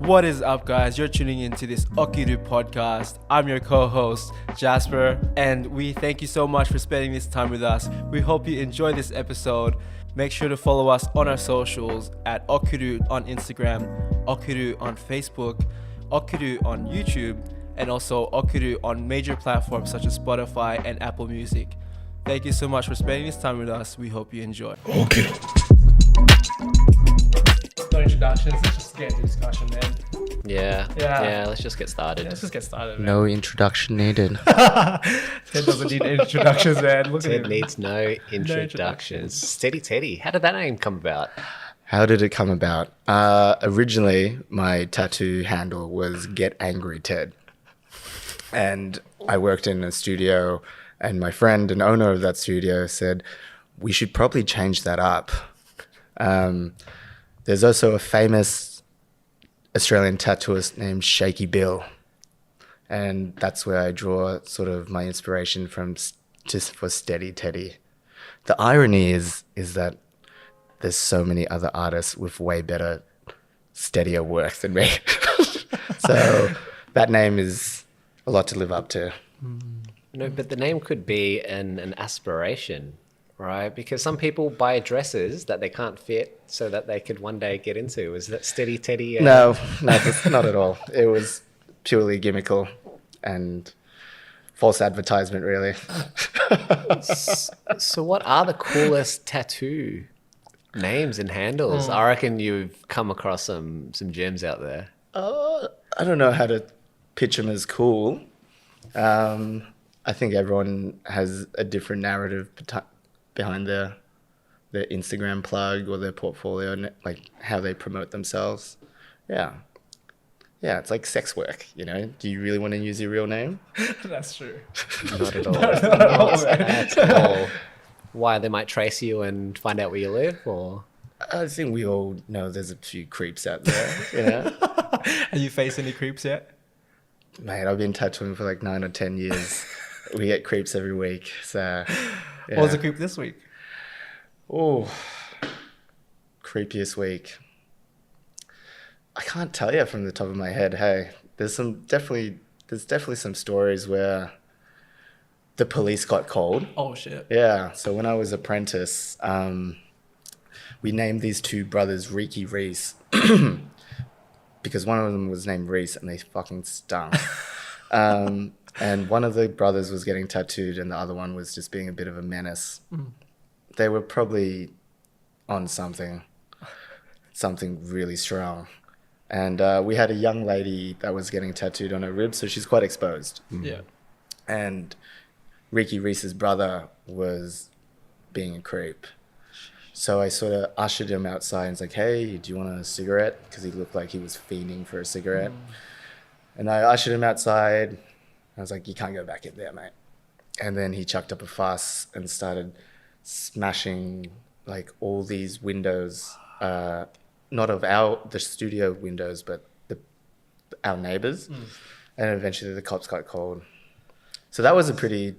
What is up, guys? You're tuning into this Okiru podcast. I'm your co-host, Jasper, and we thank you so much for spending this time with us. We hope you enjoy this episode. Make sure to follow us on our socials at Okiru on Instagram, Okiru on Facebook, Okiru on YouTube, and also Okiru on major platforms such as Spotify and Apple Music. Thank you so much for spending this time with us. We hope you enjoy. Okiru. No introductions, let's just get into discussion, man. Yeah, let's just get started. Man. No introduction needed. Ted doesn't need introductions, man. Look at Ted him. needs no introductions. Steady Teddy. How did that name come about? How did it come about? Originally, my tattoo handle was Get Angry Ted. And I worked in a studio, and my friend and owner of that studio said, we should probably change that up. There's also a famous Australian tattooist named Shaky Bill. And that's where I draw sort of my inspiration from just for Steady Teddy. The irony is that there's so many other artists with way better, steadier work than me. So that name is a lot to live up to. No, but the name could be an aspiration, right? Because some people buy dresses that they can't fit so that they could one day get into. Is that Steady Teddy? No, that's not at all. It was purely gimmickal and false advertisement, really. So what are the coolest tattoo names and handles? I reckon you've come across some gems out there. I don't know how to pitch them as cool. I think everyone has a different narrative behind their Instagram plug or their portfolio, like how they promote themselves. Yeah, it's like sex work, you know? Do you really want to use your real name? That's true. Not at all. Not at all. Why, they might trace you and find out where you live, or? I think we all know there's a few creeps out there, you know? Have you faced any creeps yet? Mate, I've been tattooing for like 9 or 10 years. We get creeps every week, so... Yeah. What was the creep this week? Oh, creepiest week. I can't tell you from the top of my head. Hey, there's definitely some stories where the police got called. Oh shit. Yeah. So when I was apprentice, we named these two brothers Reeky Reese because one of them was named Reese and they fucking stunk. And one of the brothers was getting tattooed and the other one was just being a bit of a menace. They were probably on something really strong. And we had a young lady that was getting tattooed on her ribs, so she's quite exposed. Yeah. And Ricky Reese's brother was being a creep. So I sort of ushered him outside and was like, hey, do you want a cigarette? Because he looked like he was fiending for a cigarette. And I ushered him outside. I was like, you can't go back in there, mate. And then he chucked up a fuss and started smashing like all these windows, not of the studio windows, but our neighbors. And eventually the cops got called. So that was a creepy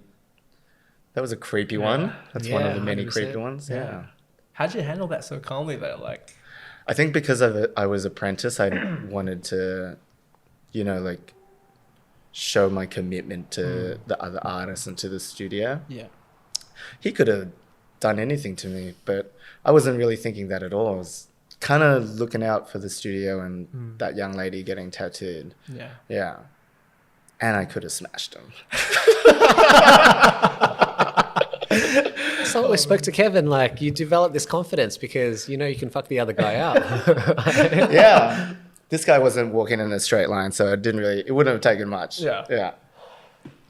one. That's one of the many 100%. creepy ones. Yeah. How'd you handle that so calmly though? Like, I think because I was apprentice, I wanted to, like show my commitment to the other artists and to the studio. yeah. He could have done anything to me, but I wasn't really thinking that at all. I was kind of looking out for the studio and that young lady getting tattooed. Yeah. Yeah. And I could have smashed him. So we spoke to Kevin, like, you developed this confidence because you can fuck the other guy up. Yeah. This guy wasn't walking in a straight line, so it wouldn't have taken much. Yeah. Yeah.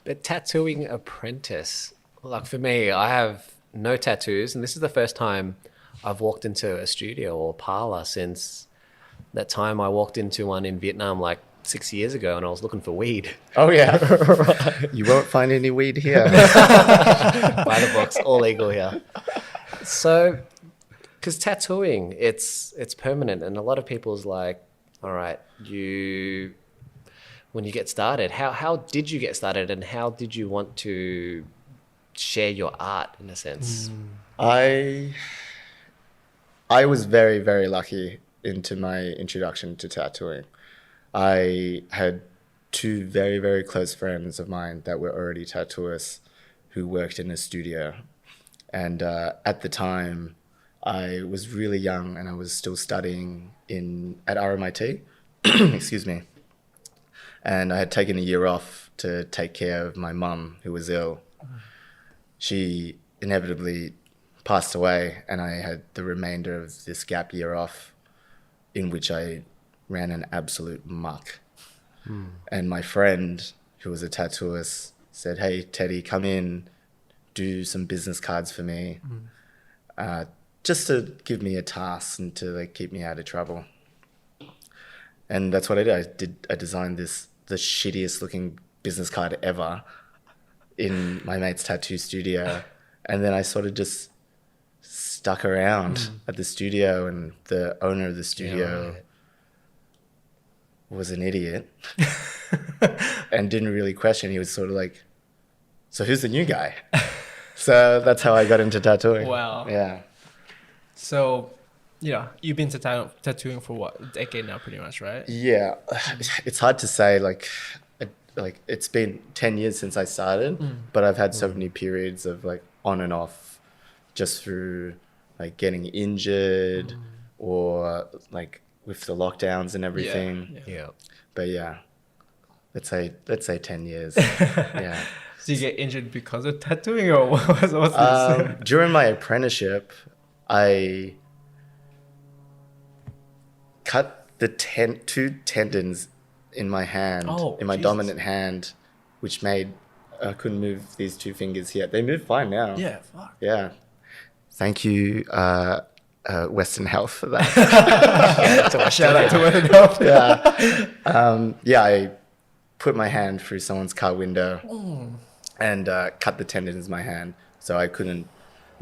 But tattooing apprentice, like for me, I have no tattoos, and this is the first time I've walked into a studio or parlour since that time I walked into one in Vietnam like 6 years ago, and I was looking for weed. Oh, yeah. You won't find any weed here. By the books, all legal here. So, because tattooing, it's permanent, and a lot of people's like, all right, when you get started, how did you get started, and how did you want to share your art in a sense? I was very, very lucky into my introduction to tattooing. I had two very, very close friends of mine that were already tattooists who worked in a studio. And at the time, I was really young and I was still studying at RMIT. Excuse me. And I had taken a year off to take care of my mum, who was ill. She inevitably passed away, and I had the remainder of this gap year off, in which I ran an absolute muck. And my friend, who was a tattooist, said, "Hey, Teddy, come in, do some business cards for me, just to give me a task and to like keep me out of trouble." And that's what I did. I designed the shittiest looking business card ever in my mate's tattoo studio. And then I sort of just stuck around at the studio, and the owner of the studio was an idiot and didn't really question. He was sort of like, "So who's the new guy?" So that's how I got into tattooing. Wow. Yeah. So, you've been tattooing for what, a decade now, pretty much, right? Yeah. It's hard to say, like it's been 10 years since I started, but I've had so many periods of like on and off, just through like getting injured or like with the lockdowns and everything. Yeah. But yeah, let's say 10 years. Yeah. So you get injured because of tattooing, or what's this? During my apprenticeship, I cut the two tendons in my hand, in my dominant hand, which made I couldn't move these two fingers here. They move fine now. Yeah, fuck. Yeah. Thank you, Western Health, for that. Shout out to Western Health. Yeah. I put my hand through someone's car window and cut the tendons in my hand, so I couldn't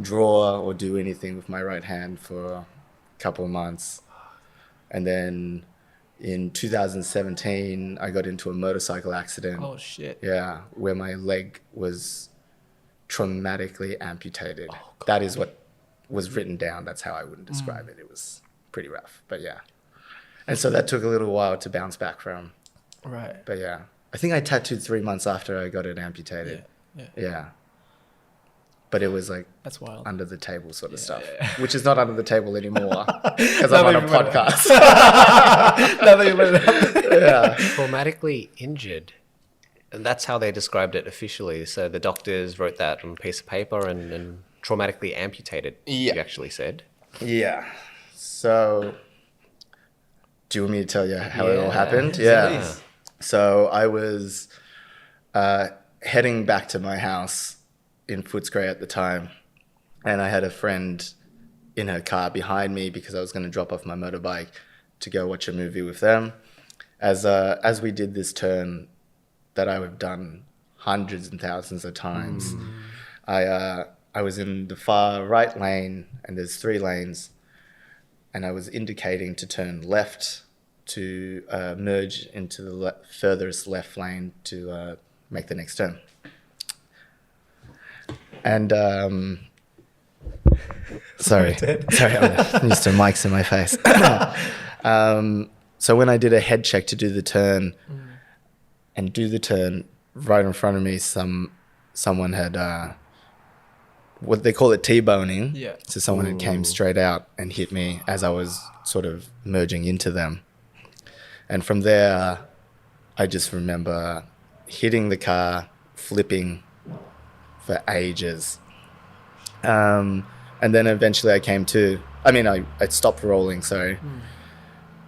draw or do anything with my right hand for a couple of months. And then in 2017, I got into a motorcycle accident. Oh shit. Yeah, where my leg was traumatically amputated. That is what was written down. That's how I would describe it. It was pretty rough, but yeah. And so that took a little while to bounce back from. Right. But yeah, I think I tattooed 3 months after I got it amputated. Yeah. But it was like that's wild. Under the table sort of stuff, which is not under the table anymore because I'm on a podcast. Now that you let it out. Yeah. Traumatically injured. And that's how they described it officially. So the doctors wrote that on a piece of paper and traumatically amputated, you actually said. Yeah. So do you want me to tell you how it all happened? Yeah. So I was heading back to my house in Footscray at the time, and I had a friend in her car behind me because I was going to drop off my motorbike to go watch a movie with them. As we did this turn that I have done hundreds and thousands of times, I was in the far right lane, and there's 3 lanes, and I was indicating to turn left to merge into the furthest left lane to make the next turn. And sorry, I'm used to mics in my face. So when I did a head check to do the turn, and do the turn right in front of me, someone had what they call it T-boning. Yeah. So someone had came straight out and hit me as I was sort of merging into them. And from there, I just remember hitting the car, flipping for ages. And then eventually I came to, I stopped rolling, sorry.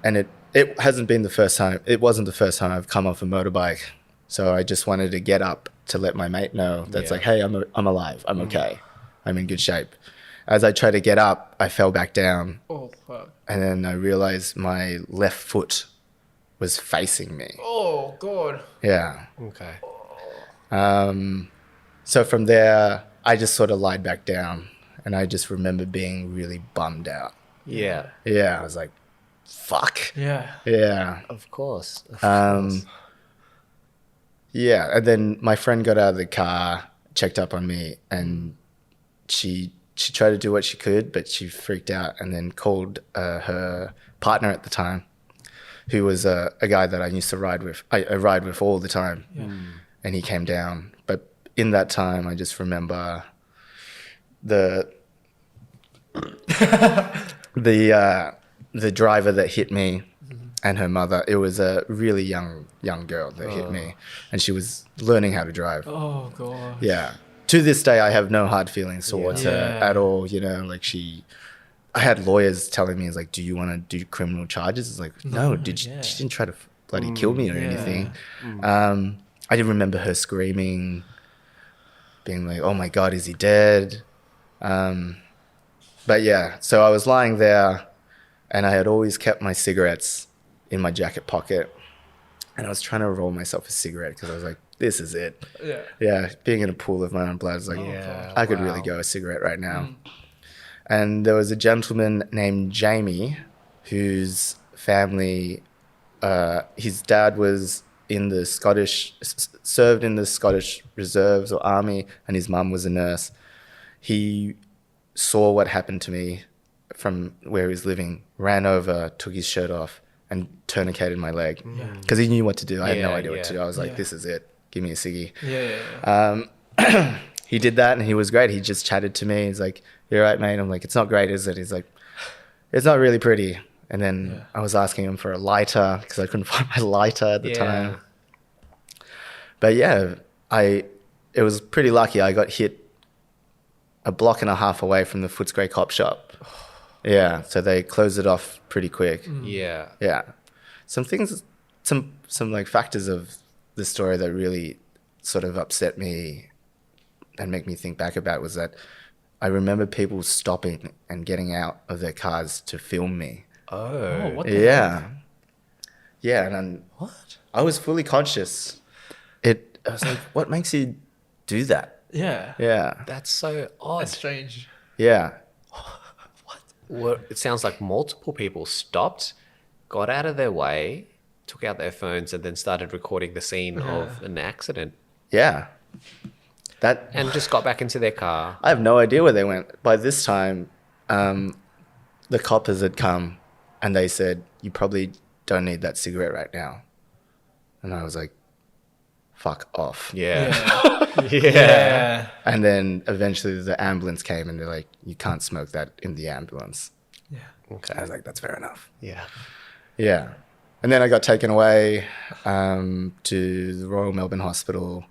And it hasn't been the first time, it wasn't the first time I've come off a motorbike. So I just wanted to get up to let my mate know that's like, hey, I'm alive, I'm okay, I'm in good shape. As I tried to get up, I fell back down. Oh, fuck. And then I realized my left foot was facing me. Oh, God. Yeah. Okay. So from there, I just sort of lied back down, and I just remember being really bummed out. Yeah. Yeah, I was like, fuck. Yeah. Yeah. Of course. Yeah, and then my friend got out of the car, checked up on me, and she tried to do what she could, but she freaked out and then called her partner at the time, who was a guy that I used to ride with. I ride with all the time, and he came down. But in that time, I just remember the driver that hit me and her mother. It was a really young girl that hit me, and she was learning how to drive. Oh god. Yeah. To this day, I have no hard feelings towards her at all. You know, like I had lawyers telling me, "Is like, do you want to do criminal charges?" It's like, no, she didn't try to bloody kill me or anything. I didn't remember her screaming, being like, "Oh my god, is he dead?" But yeah, so I was lying there, and I had always kept my cigarettes in my jacket pocket, and I was trying to roll myself a cigarette because I was like, "This is it." Yeah, being in a pool of my own blood, I was like, I could really go a cigarette right now. And there was a gentleman named Jamie, whose family, his dad was served in the Scottish Reserves or Army, and his mum was a nurse. He saw what happened to me from where he was living, ran over, took his shirt off, and tourniqueted my leg because he knew what to do. I had no idea what to do. I was like, "This is it. Give me a ciggy." He did that, and he was great. He just chatted to me. He's like, "You're right, mate." I'm like, "It's not great, is it?" He's like, "It's not really pretty." And then I was asking him for a lighter because I couldn't find my lighter at the time. But yeah, it was pretty lucky. I got hit a block and a half away from the Footscray cop shop. Yeah, so they closed it off pretty quick. Yeah. Some like factors of the story that really sort of upset me and make me think back about was that I remember people stopping and getting out of their cars to film me. Oh, what the heck? Yeah, and I was fully conscious. I was like, what makes you do that? Yeah. That's so odd. That's strange. Yeah. Well, it sounds like multiple people stopped, got out of their way, took out their phones, and then started recording the scene of an accident. Yeah. And just got back into their car. I have no idea where they went. By this time, the coppers had come and they said, "You probably don't need that cigarette right now." And I was like, fuck off. Yeah. And then eventually the ambulance came and they're like, "You can't smoke that in the ambulance." Okay. I was like, "That's fair enough." Yeah. And then I got taken away to the Royal Melbourne Hospital,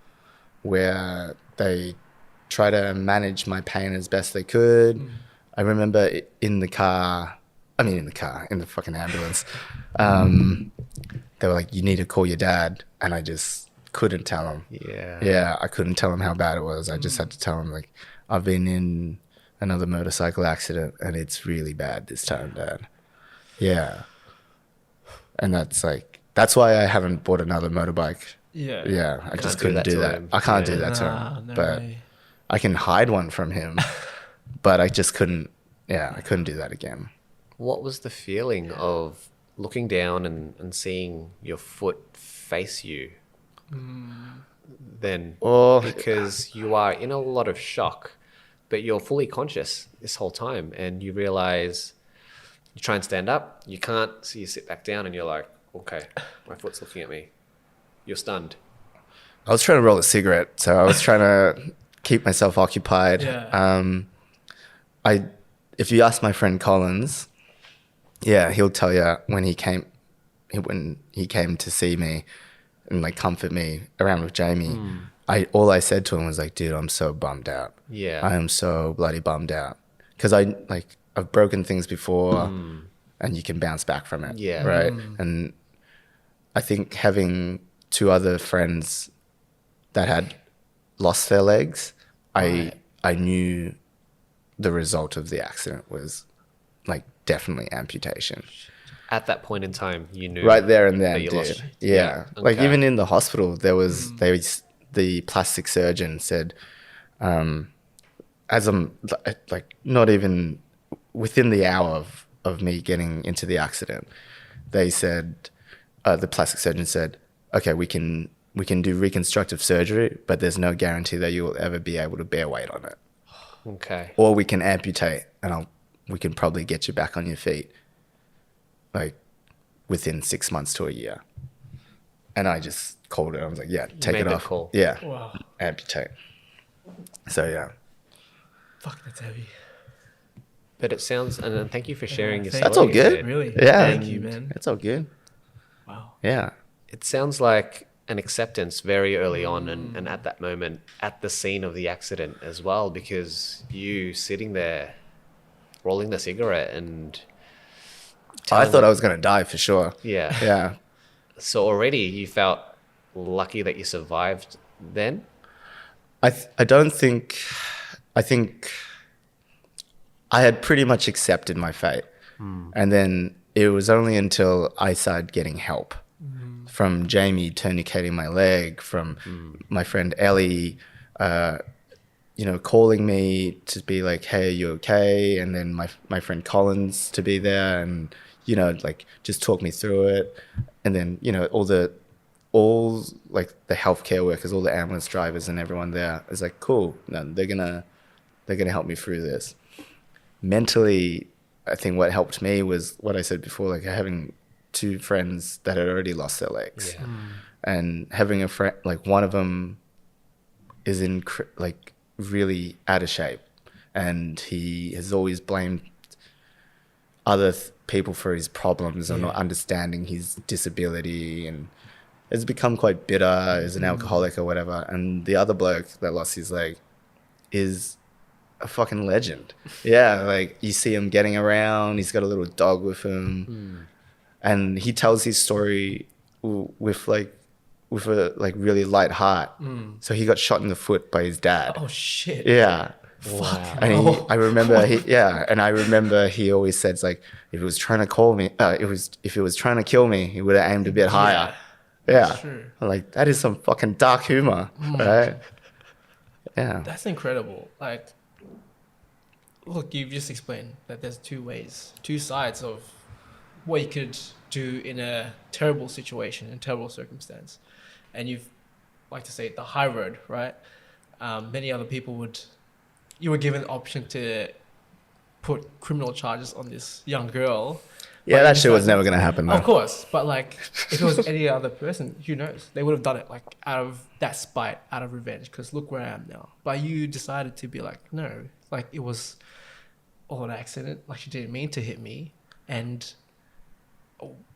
where they try to manage my pain as best they could. I remember in the fucking ambulance, they were like, "You need to call your dad." And I just couldn't tell him. Yeah, I couldn't tell him how bad it was. I just had to tell him, like, "I've been in another motorcycle accident and it's really bad this time, Dad." Yeah. And that's why I haven't bought another motorbike. Yeah, I just couldn't do that. I can't do that to him. No but way. I can hide one from him. But I just couldn't, I couldn't do that again. What was the feeling of looking down and seeing your foot face you then? Because you are in a lot of shock, but you're fully conscious this whole time, and you realize you try and stand up, you can't, so you sit back down and you're like, okay, my foot's looking at me. You're stunned. I was trying to roll a cigarette, so I was trying to keep myself occupied. If you ask my friend Collins, he'll tell you when he came to see me and like comfort me around with Jamie. All I said to him was like, "Dude, I'm so bummed out. I am so bloody bummed out because I've broken things before, and you can bounce back from it, right?" And I think having two other friends that had lost their legs, I knew the result of the accident was like definitely amputation. At that point in time, you knew right there and then, that you dude. lost. Yeah. Okay. Like even in the hospital, there was the plastic surgeon said, as I'm like not even within the hour of me getting into the accident, they said, the plastic surgeon said, "Okay, we can do reconstructive surgery, but there's no guarantee that you'll ever be able to bear weight on it. Okay. Or we can amputate and we can probably get you back on your feet." Like, within 6 months to a year. And I just called it. I was like, yeah, take made it that off. call. Yeah, Wow. amputate. So yeah. Fuck, that's heavy. But it sounds, and thank you for sharing your story. That's all good. Sid. Really? Yeah. Thank you, man. It's all good. Wow. Yeah. It sounds like an acceptance very early on and at that moment, at the scene of the accident as well, because you sitting there rolling the cigarette and I thought I was going to die for sure. yeah. Yeah. So already you felt lucky that you survived then? I think I had pretty much accepted my fate. And then it was only until I started getting help from Jamie tourniqueting my leg, from my friend Ellie, calling me to be like, hey, are you okay? And then my friend Collins to be there and, just talk me through it. And then, all the healthcare workers, all the ambulance drivers and everyone there is like, cool, no, they're gonna help me through this. Mentally, I think what helped me was what I said before, like having two friends that had already lost their legs, and having a friend, like one of them is in really out of shape, and he has always blamed other people for his problems or not understanding his disability, and has become quite bitter as an alcoholic or whatever. And the other bloke that lost his leg is a fucking legend. Yeah, like you see him getting around. He's got a little dog with him, and he tells his story with a really light heart. So he got shot in the foot by his dad. Oh shit. Yeah. Wow. And I remember he always says like, if it was trying to if it was trying to kill me, he would have aimed a bit higher. Yeah. True. I'm like, that is some fucking dark humor, right? Yeah. That's incredible. Like, look, you've just explained that there's two sides of what you could do in a terrible situation, in a terrible circumstance. And you've, like to say, the high road, right? Many other people you were given the option to put criminal charges on this young girl. Yeah, that shit was never going to happen, though. Of course. But, like, if it was any other person, who knows? They would have done it, like, out of that spite, out of revenge, because look where I am now. But you decided to be like, no, like, it was all an accident. Like, she didn't mean to hit me. And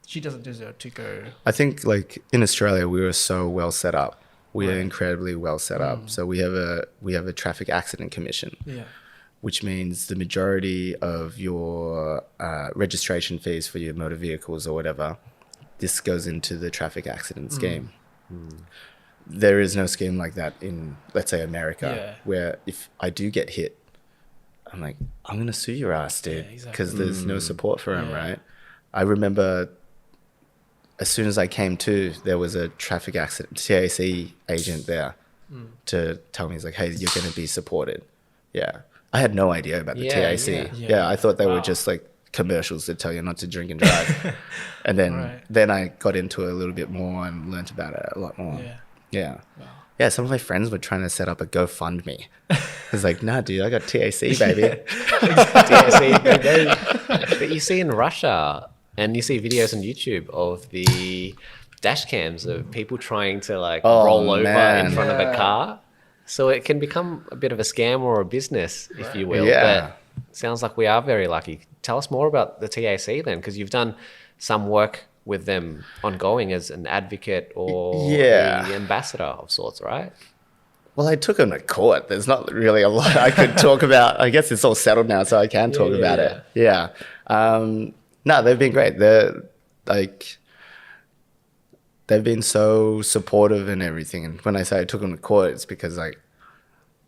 she doesn't deserve to go. I think, like, in Australia, we were so well set up. We are incredibly well set up. So we have a traffic accident commission. Yeah. Which means the majority of your registration fees for your motor vehicles or whatever, this goes into the traffic accident scheme. There is no scheme like that in, let's say, America, where if I do get hit, I'm like, I'm going to sue your ass, dude, because there's no support for him, right? I remember as soon as I came to, there was a traffic accident TAC agent there to tell me, he's like, hey, you're going to be supported. Yeah. I had no idea about the TAC. Yeah, I thought they were just like commercials that tell you not to drink and drive. And then I got into it a little bit more and learnt about it a lot more. Yeah. Wow. Yeah, some of my friends were trying to set up a GoFundMe. I was like, nah, dude, I got TAC, baby. TAC, baby. But you see in Russia, and you see videos on YouTube of the dash cams of people trying to roll over in front of a car. So it can become a bit of a scam or a business, if you will. Yeah. But it sounds like we are very lucky. Tell us more about the TAC then, because you've done some work with them ongoing as an advocate or the ambassador of sorts, right? Well, I took them to court. There's not really a lot I could talk about. I guess it's all settled now, so I can talk about it. Yeah. No, they've been great. They've been so supportive and everything. And when I say I took them to court, it's because I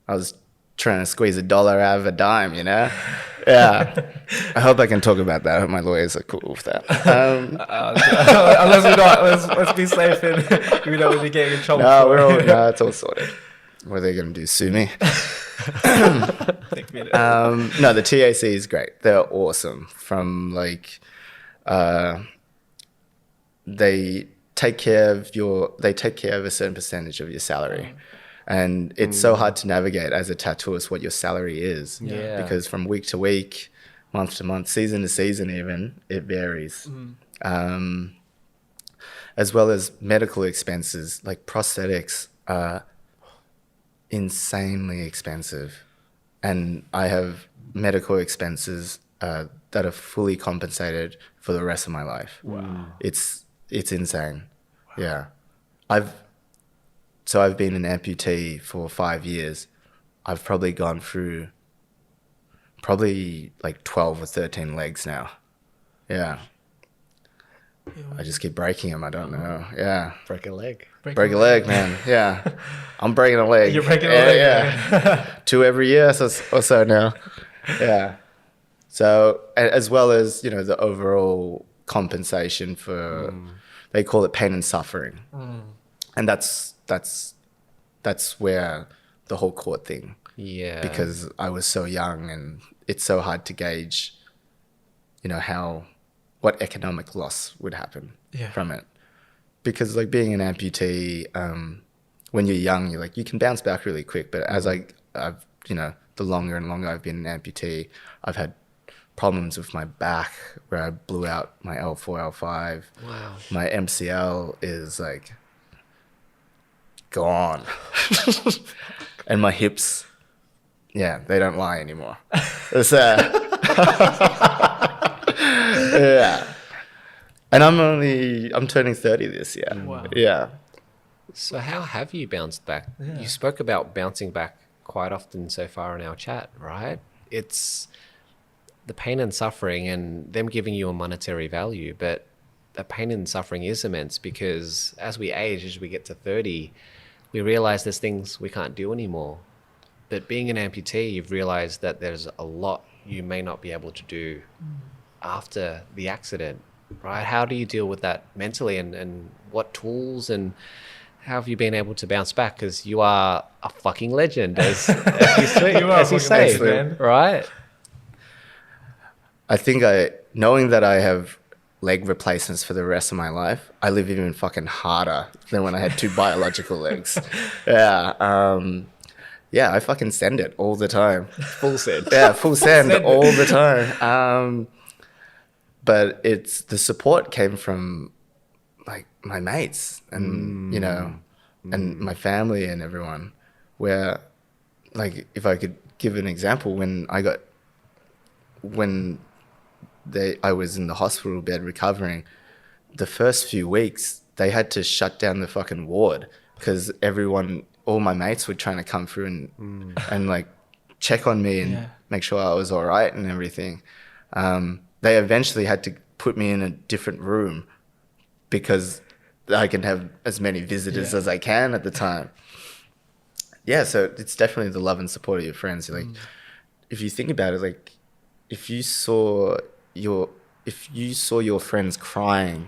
was trying to squeeze $1 out of a dime, you know? Yeah. I hope I can talk about that. I hope my lawyers are cool with that. Unless we're not, let's be safe and we don't want to be getting in trouble. No, it's all sorted. What are they going to do? Sue me? No, the TAC is great. They're awesome. From they take care of a certain percentage of your salary. And it's so hard to navigate as a tattooist what your salary is. Because from week to week, month to month, season to season even, it varies. as well as medical expenses. Like prosthetics are insanely expensive, and I have medical expenses that are fully compensated for the rest of my life. Wow. It's insane. Yeah. I've been an amputee for 5 years. I've probably gone through like 12 or 13 legs now. Yeah. I just keep breaking them. I don't know. Yeah. Break a leg. Break a leg, man. Yeah. I'm breaking a leg. You're breaking a leg. Yeah. 2 every year or so now. Yeah. So, as well as, the overall compensation for, they call it pain and suffering. And that's where the whole court thing. Yeah. Because I was so young, and it's so hard to gauge, what economic loss would happen from it. Because like being an amputee, when you're young, you can bounce back really quick. But as I've the longer and longer I've been an amputee, I've had problems with my back where I blew out my L4, L5. Wow. My MCL is like gone. And my hips, they don't lie anymore. It's yeah. And I'm turning 30 this year. Wow. Yeah. So how have you bounced back? Yeah. You spoke about bouncing back quite often so far in our chat, right? It's the pain and suffering and them giving you a monetary value, but the pain and suffering is immense because as we age, as we get to 30, we realize there's things we can't do anymore. But being an amputee, you've realized that there's a lot you may not be able to do after the accident, right? How do you deal with that mentally, and what tools, and how have you been able to bounce back? Because you are a fucking legend, as you say, man. right? I think knowing that I have leg replacements for the rest of my life, I live even fucking harder than when I had 2 biological legs. Yeah. Yeah, I fucking send it all the time. Full send. Yeah, full send all the time. But the support came from like my mates and, and my family and everyone, where like, if I could give an example, when I was in the hospital bed recovering, the first few weeks, they had to shut down the fucking ward because all my mates were trying to come through and like check on me and make sure I was all right and everything. They eventually had to put me in a different room because I can have as many visitors as I can at the time. Yeah, so it's definitely the love and support of your friends. Like, if you think about it, like if you saw your friends crying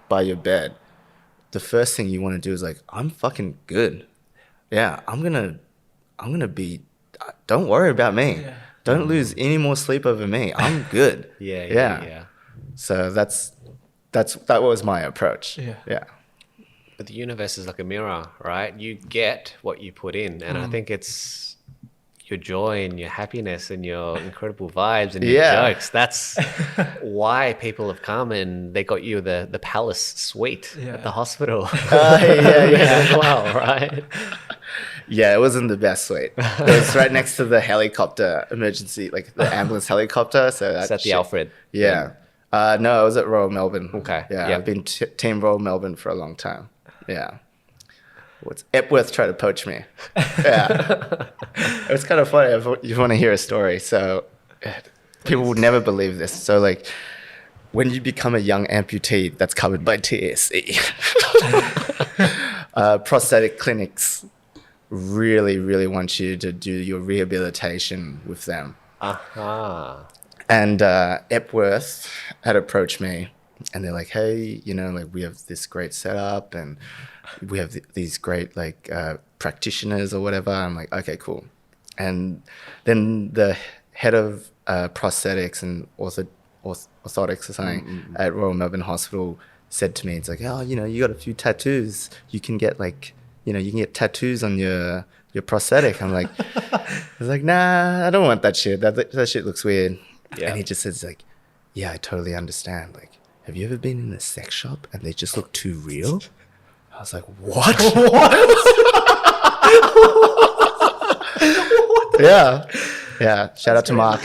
by your bed, the first thing you want to do is like, I'm fucking good. Yeah, I'm gonna be. Don't worry about me. Yeah. Don't lose any more sleep over me. I'm good. Yeah. So that was my approach. Yeah. But the universe is like a mirror, right? You get what you put in, and I think it's your joy and your happiness and your incredible vibes and your jokes. That's why people have come and they got you the palace suite at the hospital. As well, right? Yeah, it wasn't the best suite. It was right next to the helicopter emergency, like the ambulance helicopter. So that's at the Alfred. Yeah. No, I was at Royal Melbourne. Okay. Yeah, I've been Team Royal Melbourne for a long time. Yeah. What's Epworth trying to poach me? Yeah. It's kind of funny if you want to hear a story. So people would never believe this. So like when you become a young amputee that's covered by TSC, prosthetic clinics really, really want you to do your rehabilitation with them. And Epworth had approached me and they're like, hey, like we have this great setup and we have these great like practitioners or whatever. I'm like, okay, cool. And then the head of prosthetics and orthotics or something at Royal Melbourne Hospital said to me, it's like, oh, you got a few tattoos. You can get like, you can get tattoos on your prosthetic. I was like, nah, I don't want that shit. That shit looks weird. Yeah. And he just says like, yeah, I totally understand. Like, have you ever been in a sex shop and they just look too real? I was like, what? Yeah. Yeah. Shout out to Mark.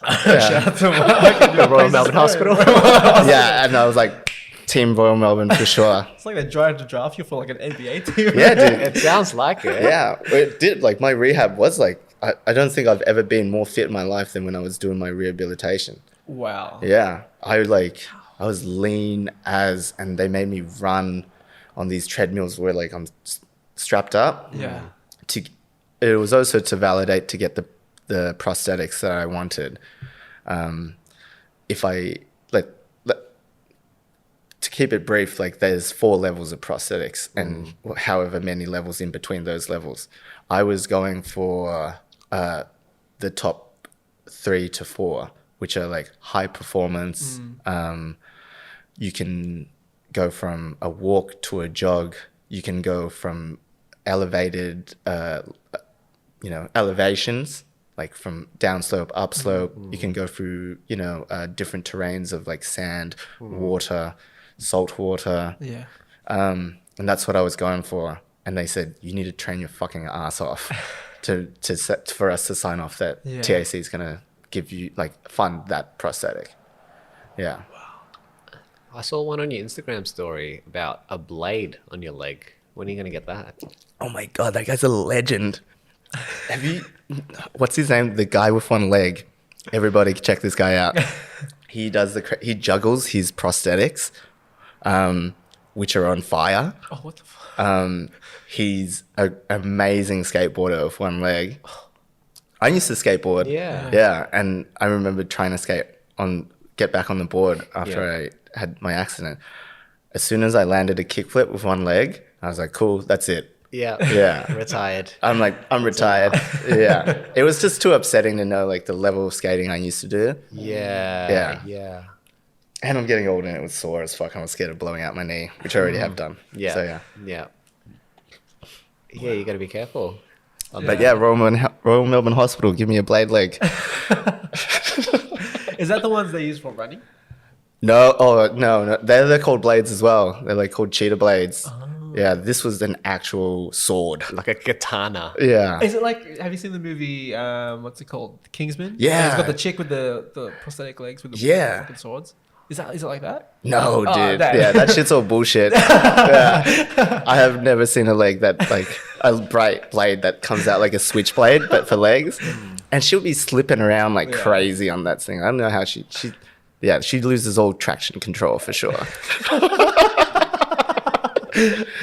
Shout out to Mark. The Royal Melbourne Hospital. Yeah. And I was like, Team Royal Melbourne for sure. It's like they're trying to draft you for like an NBA team. Yeah, dude. It sounds like it. Yeah. It did. Like my rehab was like, I don't think I've ever been more fit in my life than when I was doing my rehabilitation. Wow. Yeah. I was lean and they made me run on these treadmills where like I'm strapped up. Yeah. It was also to validate to get the prosthetics that I wanted. If I to keep it brief, like there's 4 levels of prosthetics and however many levels in between those levels. I was going for the top 3 to 4, which are like high performance. You can go from a walk to a jog. You can go from elevated, elevations, like from downslope, upslope. You can go through, different terrains of like sand, water, salt water. Yeah. And that's what I was going for. And they said, you need to train your fucking ass off for us to sign off that TAC is going to give you, like, fund that prosthetic. Yeah. I saw one on your Instagram story about a blade on your leg. When are you going to get that? Oh my God, that guy's a legend. What's his name? The guy with one leg. Everybody check this guy out. He he juggles his prosthetics, which are on fire. Oh, what the fuck? He's an amazing skateboarder with one leg. I used to skateboard. Yeah. Yeah, and I remember trying to get back on the board after I had my accident. As soon as I landed a kickflip with one leg, I was like, cool, that's it. Yeah. Yeah. Retired. I'm like, I'm retired. Yeah. It was just too upsetting to know like the level of skating I used to do. Yeah. And I'm getting old and it was sore as fuck. I was scared of blowing out my knee, which I already have done. Yeah. So Yeah, you got to be careful. But yeah, Royal Melbourne Hospital, give me a blade leg. Is that the ones they use for running? No. They're called blades as well. They're like called cheetah blades. Oh. Yeah, this was an actual sword. Like a katana. Yeah. Is it like, have you seen the movie, what's it called? Kingsman? Yeah. It's got the chick with the prosthetic legs with the fucking swords. Is it like that? No, dude. That shit's all bullshit. Yeah. I have never seen a leg that like a bright blade that comes out like a switchblade, but for legs. And she'll be slipping around like crazy on that thing. I don't know how she loses all traction control for sure.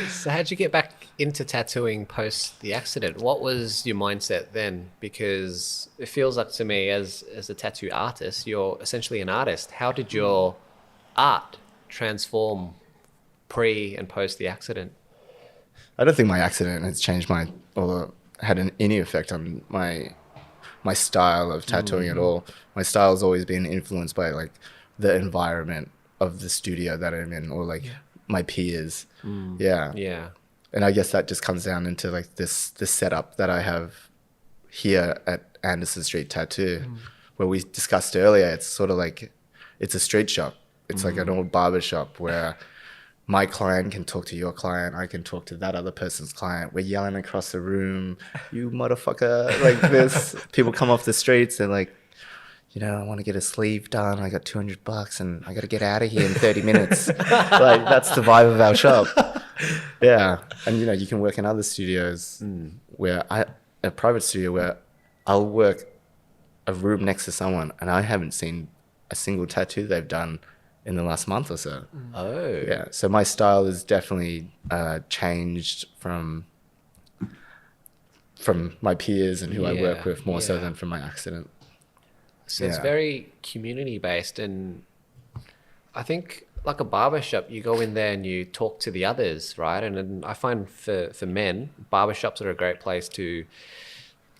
So how'd you get back into tattooing post the accident? What was your mindset then? Because it feels like to me as a tattoo artist, you're essentially an artist. How did your art transform pre and post the accident? I don't think my accident has changed had any effect on my style of tattooing at all. My style has always been influenced by like the environment of the studio that I'm in, or like my peers. Yeah. And I guess that just comes down into like this setup that I have here at Anderson Street Tattoo, where we discussed earlier. It's sort of like it's a street shop. It's like an old barber shop where my client can talk to your client. I can talk to that other person's client. We're yelling across the room, you motherfucker, like this. People come off the streets and like, I want to get a sleeve done. I got $200 and I got to get out of here in 30 minutes. Like that's the vibe of our shop. Yeah. And you can work in other studios where a private studio where I'll work a room next to someone and I haven't seen a single tattoo they've done in the last month or so. Oh. Yeah. So my style has definitely changed from my peers and who I work with more so than from my accident. So it's very community based, and I think like a barbershop, you go in there and you talk to the others, right? And I find for men, barbershops are a great place to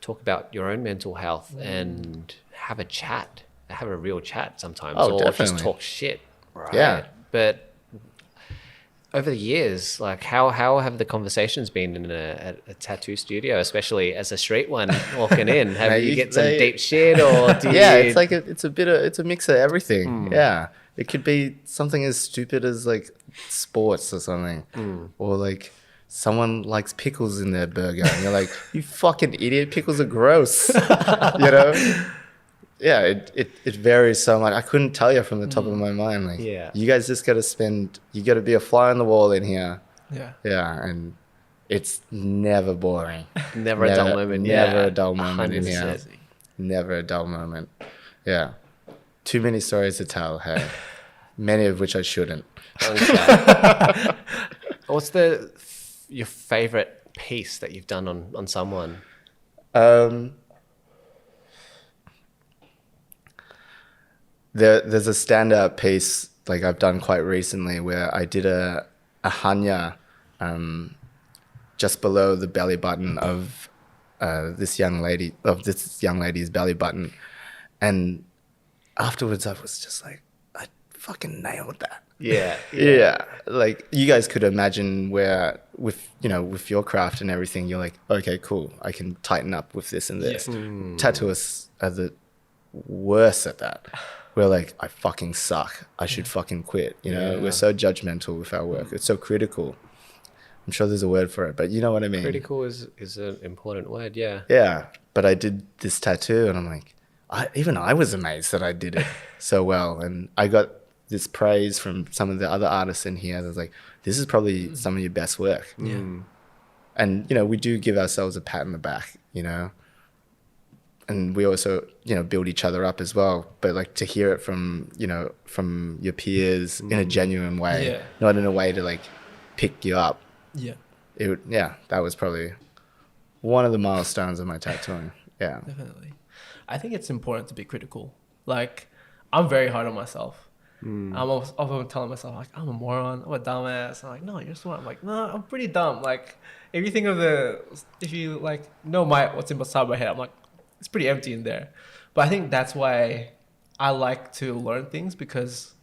talk about your own mental health and have a real chat sometimes, or definitely. just talk shit, right? Yeah. But over the years, like how have the conversations been in a tattoo studio, especially as a street one walking in? Have you get some deep shit, or do yeah, you... it's like it's a mix of everything. Yeah, it could be something as stupid as like sports or something, or like someone likes pickles in their burger, and you're like, you fucking idiot, pickles are gross, you know. Yeah, it varies so much. I couldn't tell you from the top of my mind. Like, Yeah. you guys just got to be a fly on the wall in here. Yeah. Yeah, and it's never boring. Never a dull moment. Never a dull moment in here. 100%. Never a dull moment. Yeah. Too many stories to tell, hey. Many of which I shouldn't. Okay. What's your favorite piece that you've done on someone? There's a standout piece like I've done quite recently where I did a hanya just below the belly button of this young lady's belly button, and afterwards I was just like, I fucking nailed that. Yeah, like you guys could imagine where with your craft and everything, you're like, okay, cool, I can tighten up with this and this. Tattooists are the worst at that. We're like, I fucking suck, I should fucking quit, we're so judgmental with our work. It's so critical. I'm sure there's a word for it, but you know what I mean. Critical is an important word. Yeah, but I did this tattoo and I'm like, I was amazed that I did it so well, and I got this praise from some of the other artists in here. That was like, this is probably some of your best work. And we do give ourselves a pat on the back, and we also build each other up as well. But like to hear it from your peers in a genuine way, not in a way to like pick you up. That was probably one of the milestones of my tattooing. Yeah, definitely. I think it's important to be critical. Like, I'm very hard on myself. I'm often telling myself, like, I'm a moron, I'm a dumbass. I'm like, no, you're smart. I'm like, no, I'm pretty dumb. Like, if you like know what's inside my head, I'm like, it's pretty empty in there. But I think that's why I like to learn things, because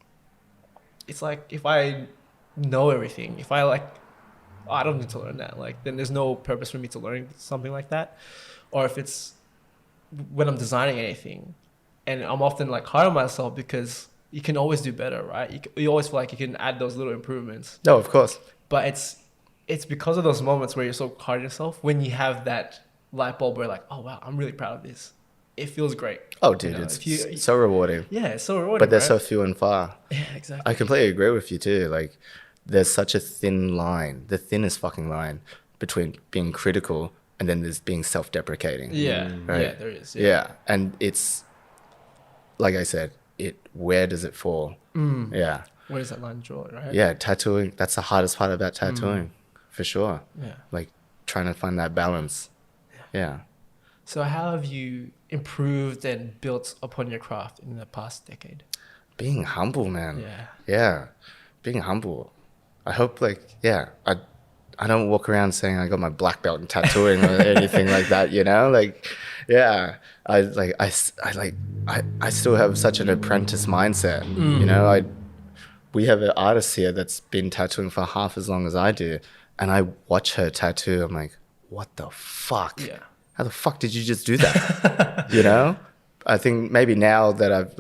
it's like, if I know everything, if I like, oh, I don't need to learn that, like, then there's no purpose for me to learn something like that. Or if it's when I'm designing anything, and I'm often like hard on myself, because you can always do better, right? You always feel like you can add those little improvements. No, of course. But it's because of those moments where you're so hard on yourself, when you have that light bulb where like, oh wow, I'm really proud of this. It feels great. Oh, dude, it's so rewarding. Yeah, it's so rewarding. But they're right? so few and far. Yeah, exactly. I completely agree with you too. Like, there's such a thin line, the thinnest fucking line between being critical and then there's being self-deprecating. Yeah, right? yeah, there is. Yeah, and it's like I said, where does it fall? Yeah. Where does that line draw, right? Yeah, tattooing. That's the hardest part about tattooing, for sure. Yeah. Like trying to find that balance. Yeah. So how have you improved and built upon your craft in the past decade? Being humble, man. Yeah. Yeah. Being humble. I hope I don't walk around saying I got my black belt in tattooing or anything like that, Like, yeah, I still have such an apprentice mindset, We have an artist here that's been tattooing for half as long as I do, and I watch her tattoo. I'm like, what the fuck? Yeah. How the fuck did you just do that? I think maybe now that I've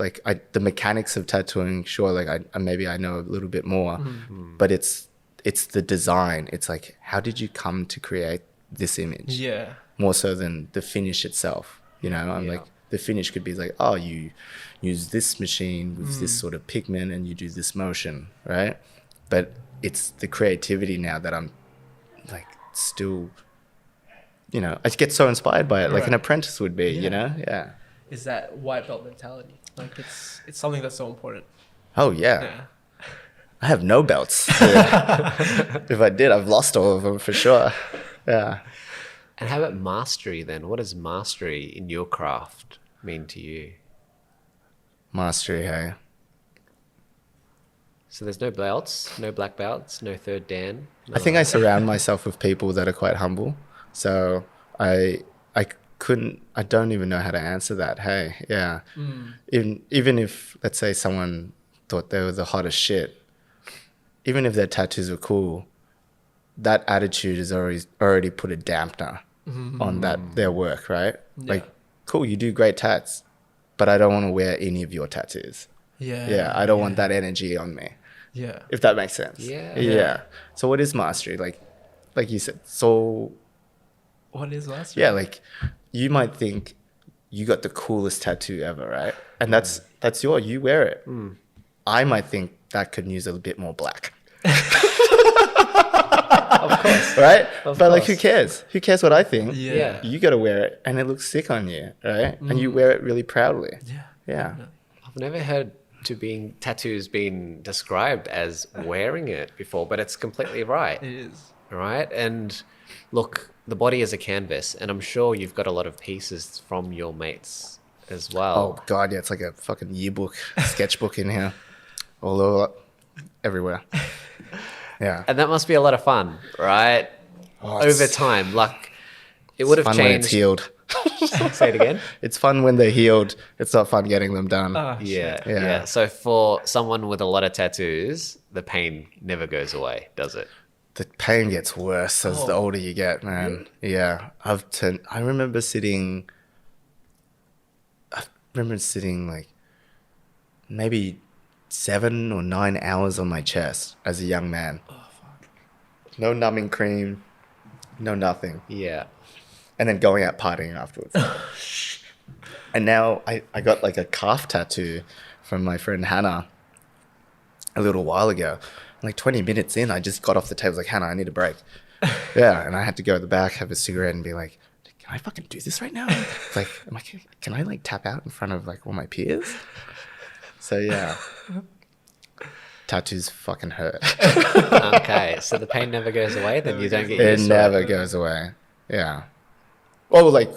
the mechanics of tattooing, sure, like I know a little bit more, but it's the design. It's like, how did you come to create this image? Yeah. More so than the finish itself. I'm like, the finish could be like, oh, you use this machine with this sort of pigment and you do this motion, right? But it's the creativity now that I'm like still, I get so inspired by it, like an apprentice would be, Yeah. Is that white belt mentality? Like, it's something that's so important. Oh, yeah. I have no belts. If I did, I've lost all of them for sure. Yeah. And how about mastery then? What does mastery in your craft mean to you? Mastery, hey? So there's no belts, no black belts, no third Dan? I think I surround myself with people that are quite humble. So I don't even know how to answer that. Hey, yeah. Even if, let's say, someone thought they were the hottest shit, even if their tattoos are cool, that attitude has already put a dampener on their work, right? Yeah. Like, cool, you do great tats, but I don't want to wear any of your tattoos. Yeah. I don't want that energy on me, Yeah. if that makes sense. Yeah. So what is mastery? Like you said, so What is last? yeah, like you might think you got the coolest tattoo ever, right? And that's you wear it. I might think that could use a bit more black. Of course. Right? Of But like, who course. cares? Who cares what I think? Yeah. You got to wear it and it looks sick on you, right? And you wear it really proudly. Yeah. Yeah. I've never heard tattoos being described as wearing it before, but it's completely right. It is. Right? And look, the body is a canvas, and I'm sure you've got a lot of pieces from your mates as well. Oh, God, yeah. It's like a fucking yearbook, sketchbook in here. All over, everywhere. Yeah. And that must be a lot of fun, right? Oh, it's- Over time, like it would have fun when it's changed. healed. Say it again. It's fun when they're healed. It's not fun getting them done. Ah, Yeah, Yeah. yeah. So for someone with a lot of tattoos, the pain never goes away, does it? The pain gets worse as the older you get, man. Yeah. I remember sitting like maybe 7 or 9 hours on my chest as a young man. Oh, fuck. No numbing cream, no nothing. Yeah. And then going out partying afterwards. And now I got like a calf tattoo from my friend Hannah a little while ago. Like 20 minutes in, I just got off the table, like, Hannah, I need a break. Yeah, and I had to go to the back, have a cigarette, and be like, can I fucking do this right now? It's like, can I like tap out in front of like all my peers? So yeah, tattoos fucking hurt. Okay. So the pain never goes away. Then you don't get It used to never goes away. Yeah. Well, like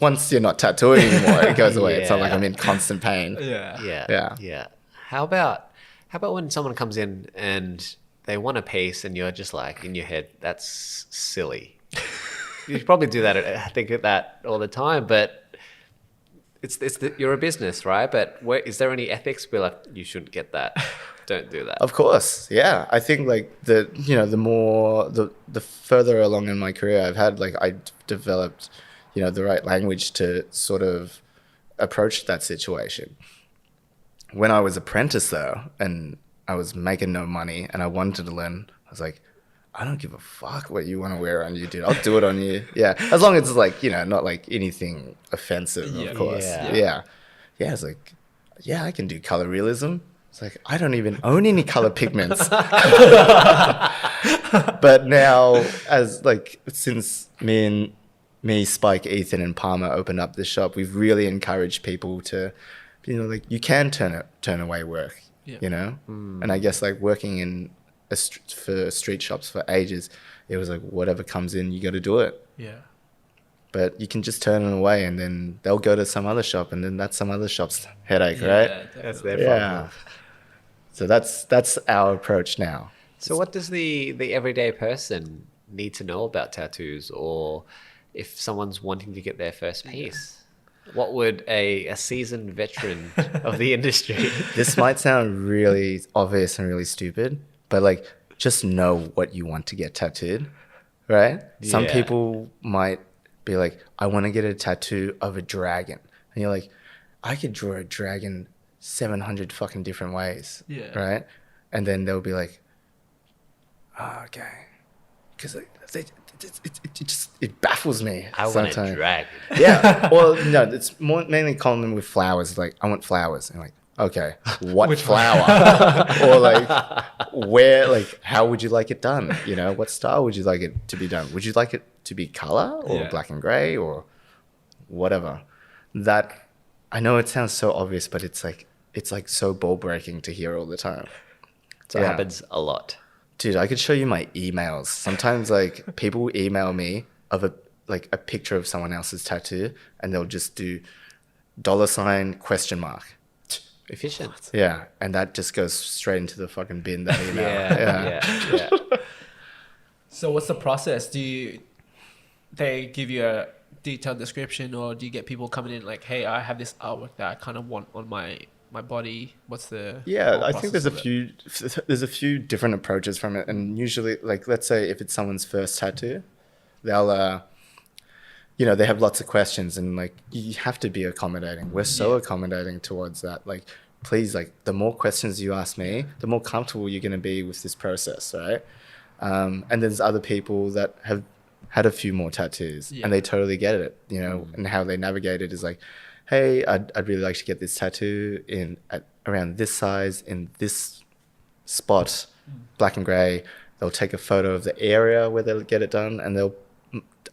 once you're not tattooing anymore, it goes away. It's not like Yeah. I'm in constant pain. Yeah. Yeah. Yeah. Yeah. How about when someone comes in and they want a piece and you're just like in your head, that's silly. You probably do that. I think of that all the time, but you're a business, right? But is there any ethics? Be like, you shouldn't get that. Don't do that. Of course, yeah. I think like the further along in my career I've had, like I developed, the right language to sort of approach that situation. When I was apprentice though, and I was making no money and I wanted to learn, I was like, I don't give a fuck what you want to wear on you, dude. I'll do it on you. Yeah. As long as it's like, not like anything offensive, of course. Yeah. Yeah. It's like, yeah, I can do color realism. It's like, I don't even own any color pigments. But now, since me, Spike, Ethan, and Palmer opened up this shop, we've really encouraged people to, you can turn away work, And I guess like working in for street shops for ages, it was like whatever comes in, you got to do it. Yeah. But you can just turn it away, and then they'll go to some other shop, and then that's some other shop's headache, right? That's their problem. So that's our approach now. So what does the everyday person need to know about tattoos, or if someone's wanting to get their first piece? What would a seasoned veteran of the industry... This might sound really obvious and really stupid, but like just know what you want to get tattooed, right? Some Yeah. people might be like, I want to get a tattoo of a dragon. And you're like, I could draw a dragon 700 fucking different ways, right? And then they'll be like, oh, okay. Because it baffles me I want sometimes. a dragon. Yeah. Well, no, it's mainly common with flowers. Like, I want flowers. And like, okay, what flower? Or like, where, like, how would you like it done? What style would you like it to be done? Would you like it to be color or black and gray or whatever? That, I know it sounds so obvious, but it's like so ball breaking to hear all the time. So it happens a lot. Dude, I could show you my emails. Sometimes like people email me of a picture of someone else's tattoo, and they'll just do $? ? Efficient. Yeah, and that just goes straight into the fucking bin, that email. Yeah. So what's the process? Do they give you a detailed description, or do you get people coming in like, hey, I have this artwork that I kind of want on my my body? What's the Yeah, whole I think process there's a few different approaches from it, and usually, like, let's say if it's someone's first tattoo, they'll they have lots of questions, and like you have to be accommodating. We're so accommodating towards that. Like, please, like, the more questions you ask me, the more comfortable you're going to be with this process, right? And there's other people that have had a few more tattoos and they totally get it, and how they navigate it is like, hey, I'd really like to get this tattoo around this size in this spot, black and gray. They'll take a photo of the area where they'll get it done, and they'll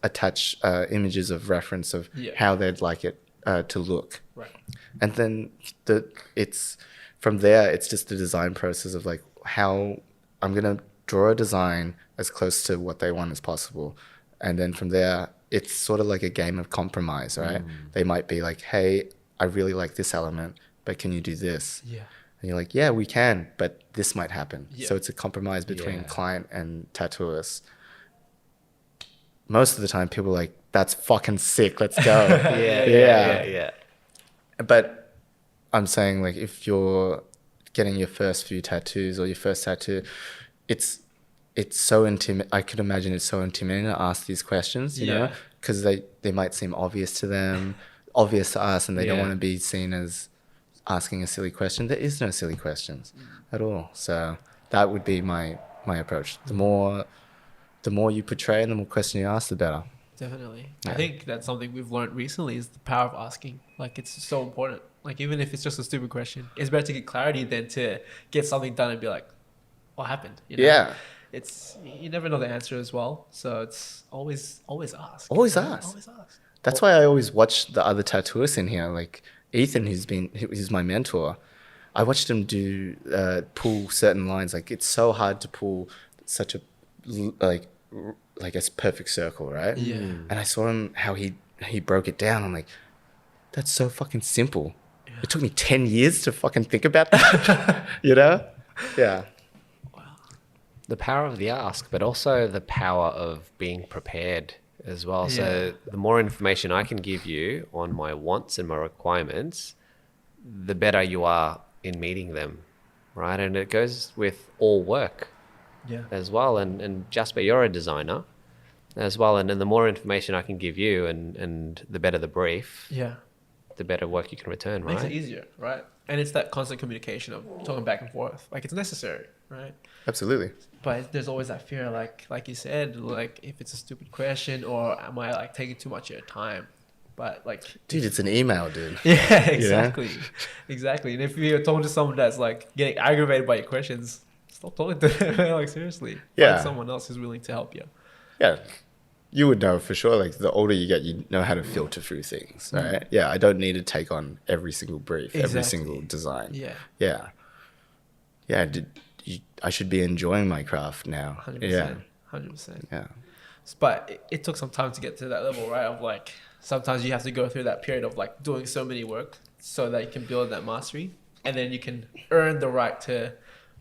attach images of reference of how they'd like it to look. Right. And then it's from there, it's just the design process of like how I'm going to draw a design as close to what they want as possible. And then from there, it's sort of like a game of compromise, right? They might be like, hey, I really like this element, but can you do this? Yeah. And you're like, yeah, we can, but this might happen. Yeah. So it's a compromise between client and tattooist. Most of the time, people are like, that's fucking sick. Let's go. Yeah. But I'm saying, like, if you're getting your first few tattoos or your first tattoo, it's so intimate. I could imagine it's so intimidating to ask these questions, you know, because they might seem obvious to them, obvious to us, and they don't want to be seen as asking a silly question. There is no silly questions at all. So that would be my approach. The more you portray and the more questions you ask, the better. Definitely. Yeah. I think that's something we've learned recently is the power of asking. Like, it's so important. Like, even if it's just a stupid question, it's better to get clarity than to get something done and be like, what happened? You know? Yeah. You never know the answer as well. So it's always ask. Always ask. Always ask. That's why I always watch the other tattooists in here. Like Ethan, who's my mentor. I watched him pull certain lines. Like, it's so hard to pull such a, like a perfect circle, right? Yeah. And I saw him, how he broke it down. I'm like, that's so fucking simple. Yeah. It took me 10 years to fucking think about that. You know? Yeah. The power of the ask, but also the power of being prepared as well. Yeah. So the more information I can give you on my wants and my requirements, the better you are in meeting them, right? And it goes with all work as well. And Jasper, you're a designer as well. And the more information I can give you and the better the brief, the better work you can return, right? Makes it easier, right? And it's that constant communication of talking back and forth. Like, it's necessary, right? Absolutely. But there's always that fear, like you said, like, if it's a stupid question or am I like taking too much of your time? But like, dude, it's an email, dude. Yeah, exactly. Exactly. And if you're talking to someone that's like getting aggravated by your questions, stop talking to them. Like, seriously. Find someone else who's willing to help you. Yeah. You would know for sure, like, the older you get, you know how to filter through things, right? Yeah, I don't need to take on every single brief, every single design. Yeah. I should be enjoying my craft now. 100%. 100%. Yeah. But it took some time to get to that level, right? Of like, sometimes you have to go through that period of like doing so many work so that you can build that mastery, and then you can earn the right to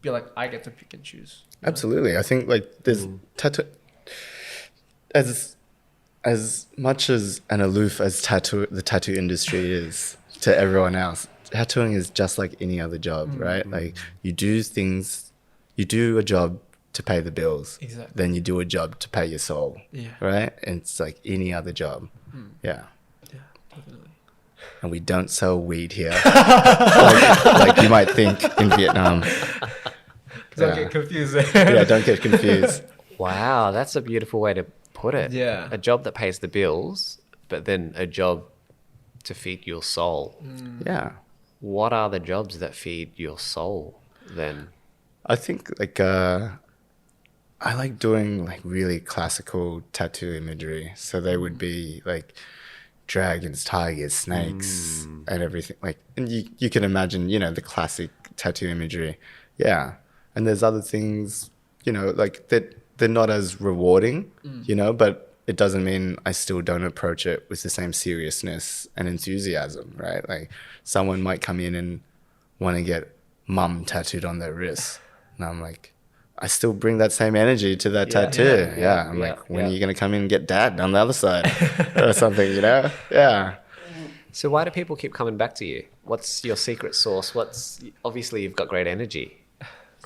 be like, I get to pick and choose. Absolutely. I think like there's tattoo, as much as an aloof as the tattoo industry is to everyone else, tattooing is just like any other job, right? Like, you do a job to pay the bills. Exactly. Then you do a job to pay your soul. Yeah. Right? And it's like any other job. Yeah. Yeah, definitely. And we don't sell weed here. like you might think in Vietnam. Don't get confused. Yeah, don't get confused. Wow, that's a beautiful way to put it. Yeah. A job that pays the bills, but then a job to feed your soul. Yeah. What are the jobs that feed your soul then? I think like I like doing like really classical tattoo imagery. So they would be like dragons, tigers, snakes, and everything. Like, and you can imagine, the classic tattoo imagery. Yeah. And there's other things, like that they're not as rewarding, but it doesn't mean I still don't approach it with the same seriousness and enthusiasm, right? Like, someone might come in and want to get mum tattooed on their wrist. And I'm like, I still bring that same energy to that tattoo. I'm like, when are you going to come in and get dad on the other side or something, Yeah. So why do people keep coming back to you? What's your secret sauce? Obviously you've got great energy.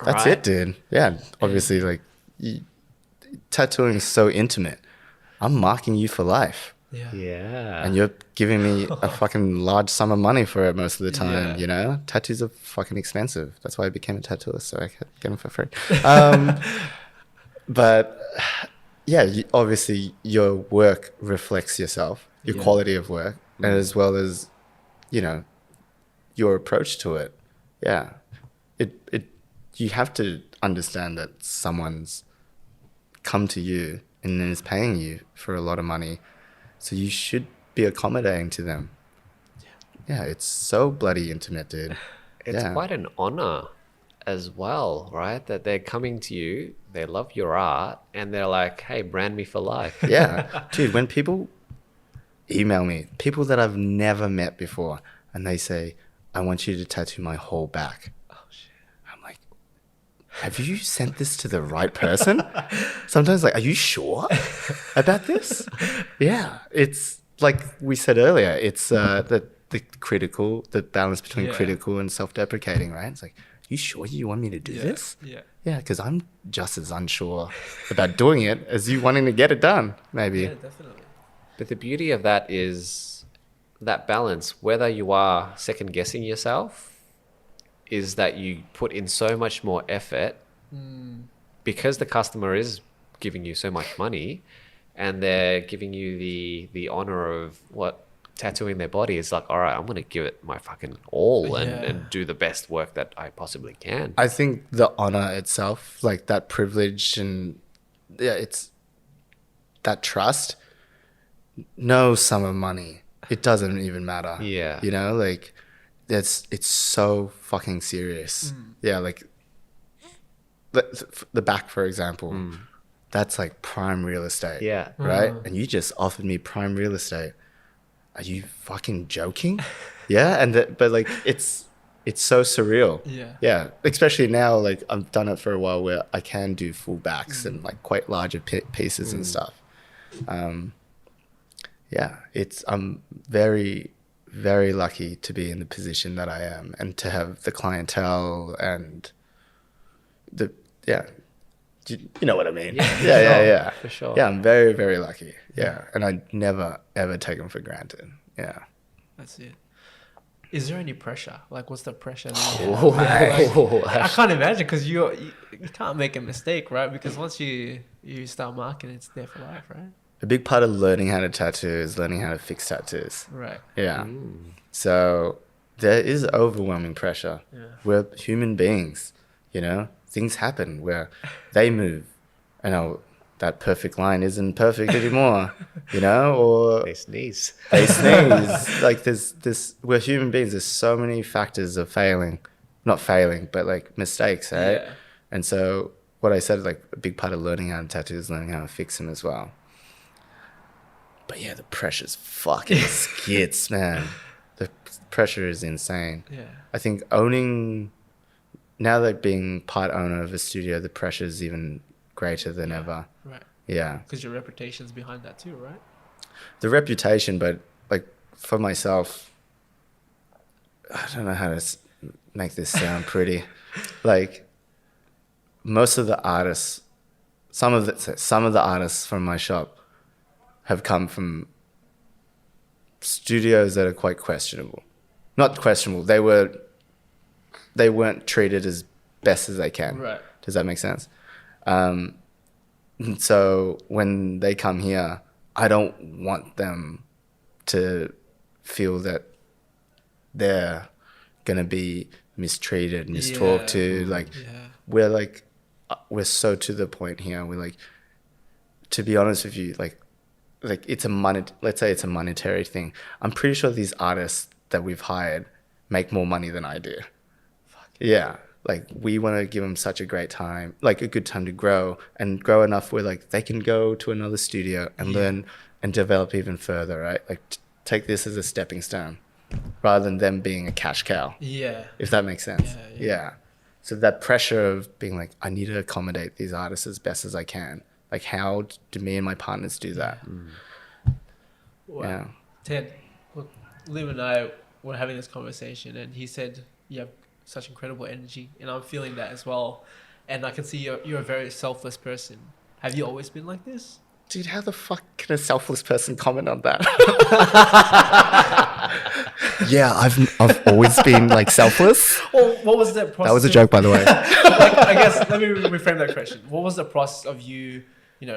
That's right? it, dude. Yeah, obviously, like, tattooing is so intimate. I'm marking you for life. Yeah. Yeah. And you're giving me a fucking large sum of money for it most of the time, Yeah. you know? Tattoos are fucking expensive. That's why I became a tattooist, so I could get them for free. But yeah, obviously your work reflects yourself, your Yeah. quality of work, and as well as, you know, your approach to it. Yeah. You have to understand that someone's come to you and is paying you for a lot of money. So you should be accommodating to them. Yeah, it's so bloody intimate, dude. It's Yeah. quite an honor as well, right? That they're coming to you, they love your art, and they're like, hey, brand me for life. Yeah. Dude, when people email me, people that I've never met before, and they say, I want you to tattoo my whole back. Oh, shit. I'm like, have you sent this to the right person? Sometimes like, are you sure about this? Yeah. It's like we said earlier, it's the balance between Yeah. critical and self-deprecating, right? It's like, you sure you want me to do this? Yeah. Yeah, because I'm just as unsure about doing it as you wanting to get it done, maybe. Yeah, definitely. But the beauty of that is that balance, whether you are second guessing yourself, is that you put in so much more effort because the customer is giving you so much money and they're giving you the honor of what tattooing their body is like, all right, I'm going to give it my fucking all and do the best work that I possibly can. I think the honor itself, like that privilege and yeah, it's that trust, no sum of money. It doesn't even matter. Yeah. You know, like it's so fucking serious. Yeah, like the back, for example, that's like prime real estate. Yeah. Right? And you just offered me prime real estate. Are you fucking joking? Yeah, but like it's so surreal. Yeah, especially now, like I've done it for a while where I can do full backs and like quite larger pieces and stuff. Yeah, I'm very, very lucky to be in the position that I am and to have the clientele and you know what I mean? Yeah. For sure. Yeah, I'm very, very lucky. Yeah, and I never, ever take them for granted. Yeah. That's it. Is there any pressure? Like, what's the pressure? I can't imagine because you can't make a mistake, right? Because once you start marking, it's there for life, right? A big part of learning how to tattoo is learning how to fix tattoos. Right. Yeah. So there is overwhelming pressure. Yeah. We're human beings, you know? Things happen where they move. I know that perfect line isn't perfect anymore, you know? Or They sneeze. they sneeze. Like we're human beings. There's so many factors of failing. Not failing, but like mistakes, right? Yeah. And so what I said, like a big part of learning how to tattoo is learning how to fix them as well. But yeah, the pressure's fucking skits, man. The pressure is insane. Yeah. I think now that being part owner of a studio, the pressure is even greater than ever. Right. Yeah. Because your reputation's behind that too, right? The reputation, but like for myself, I don't know how to make this sound pretty. Like most of the artists, some of the artists from my shop have come from studios that are quite questionable. Not questionable. They weren't treated as best as they can. Right. Does that make sense? So when they come here, I don't want them to feel that they're gonna be mistreated, mistalked to. Like we're so to the point here. We're like, to be honest with you, like it's let's say it's a monetary thing. I'm pretty sure these artists that we've hired make more money than I do. Yeah. Like we want to give them such a great time, like a good time to grow enough where like they can go to another studio and learn and develop even further, right? Like take this as a stepping stone rather than them being a cash cow. Yeah. If that makes sense. Yeah. So that pressure of being like, I need to accommodate these artists as best as I can. Like how do me and my partners do that? Wow. Yeah. Ted, look, Liv and I we're having this conversation, and he said you have such incredible energy, and I'm feeling that as well. And I can see you're a very selfless person. Have you always been like this? Dude, how the fuck can a selfless person comment on that? Yeah, I've always been like selfless. Well, what was that process? That was a joke, by the way. I guess let me reframe that question. What was the process of you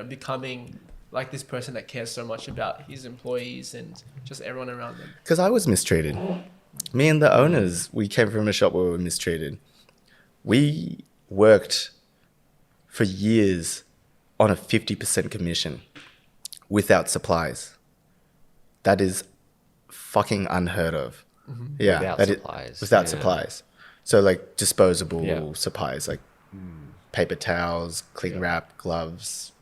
becoming like this person that cares so much about his employees and just everyone around them? Because I was mistreated. Me and the owners, we came from a shop where we were mistreated. We worked for years on a 50% commission without supplies. That is fucking unheard of. Mm-hmm. Yeah, without supplies. Without supplies. So like disposable supplies like paper towels, cling wrap, gloves,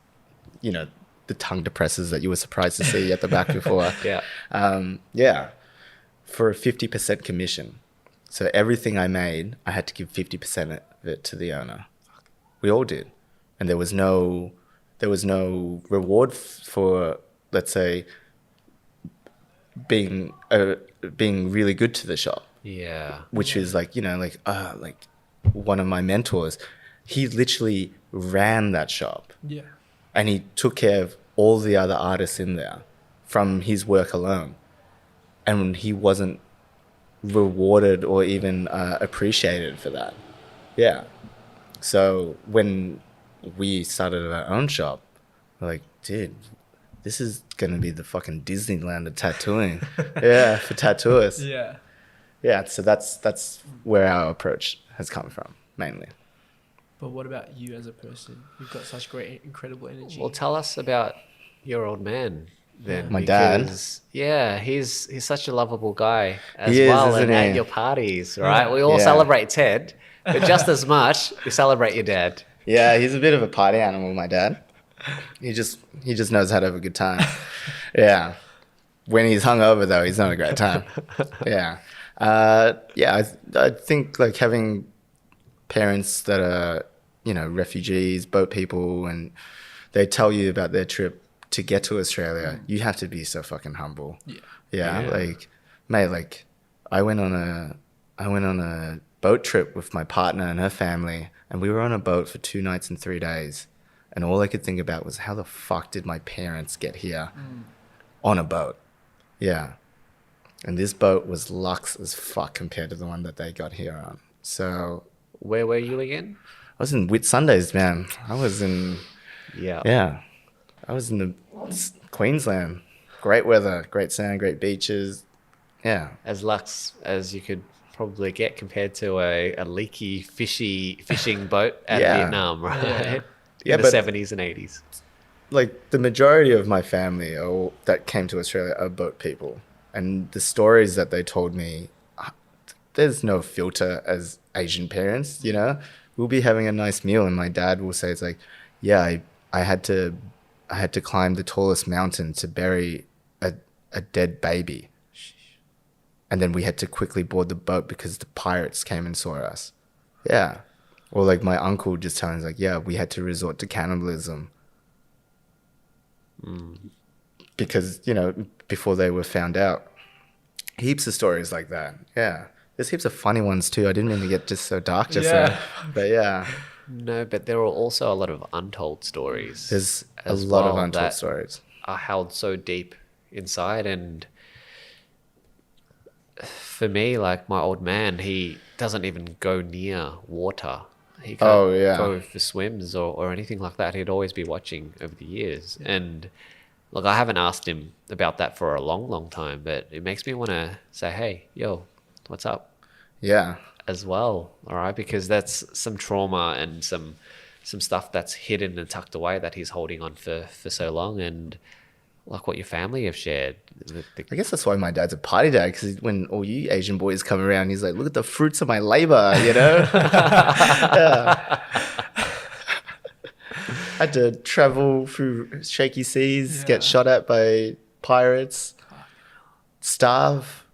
the tongue depressors that you were surprised to see at the back before. For a 50% commission. So everything I made, I had to give 50% of it to the owner. We all did. And there was no reward for, let's say, being really good to the shop. Yeah. Which is like one of my mentors, he literally ran that shop. Yeah. And he took care of all the other artists in there from his work alone. And he wasn't rewarded or even appreciated for that. Yeah. So when we started our own shop, we're like, dude, this is going to be the fucking Disneyland of tattooing. Yeah, for tattooists. Yeah. Yeah, so that's where our approach has come from, mainly. But what about you as a person? You've got such great, incredible energy. Well, tell us about your old man then. My dad. Yeah, he's such a lovable guy as He is, well. isn't And at he? your parties, right? We all celebrate Ted, but just as much, we celebrate your dad. Yeah, he's a bit of a party animal, my dad. He just knows how to have a good time. Yeah. When he's hungover, though, he's not a great time. Yeah. I think like having parents that are, refugees, boat people, and they tell you about their trip to get to Australia, you have to be so fucking humble. Yeah. Like, mate, like I went on a boat trip with my partner and her family, and we were on a boat for 2 nights and 3 days. And all I could think about was how the fuck did my parents get here on a boat? Yeah. And this boat was luxe as fuck compared to the one that they got here on. So where were you again? I was in Whitsundays, man. I was in I was in the Queensland. Great weather, great sand, great beaches. Yeah. As luxe as you could probably get compared to a leaky, fishy fishing boat at Vietnam, right? Yeah, in the 70s and 80s. Like the majority of my family that came to Australia are boat people. And the stories that they told me, there's no filter as Asian parents, We'll be having a nice meal and my dad will say, it's like, yeah, I had to climb the tallest mountain to bury a dead baby. And then we had to quickly board the boat because the pirates came and saw us. Yeah. Or like my uncle just telling us like, yeah, we had to resort to cannibalism. Because, before they were found out. Heaps of stories like that. Yeah. There's heaps of funny ones too. I didn't mean to get just so dark just there. But yeah. No, but there are also a lot of untold stories. There's a lot of untold stories. Are held so deep inside. And for me, like my old man, he doesn't even go near water. He can't go for swims or anything like that. He'd always be watching over the years. And look, I haven't asked him about that for a long, long time, but it makes me want to say, hey, yo, what's up? Yeah. As well, all right? Because that's some trauma and some stuff that's hidden and tucked away that he's holding on for so long. And like what your family have shared. I guess that's why my dad's a party dad, because when all you Asian boys come around, he's like, look at the fruits of my labor, Yeah. Had to travel through shaky seas, get shot at by pirates, starve,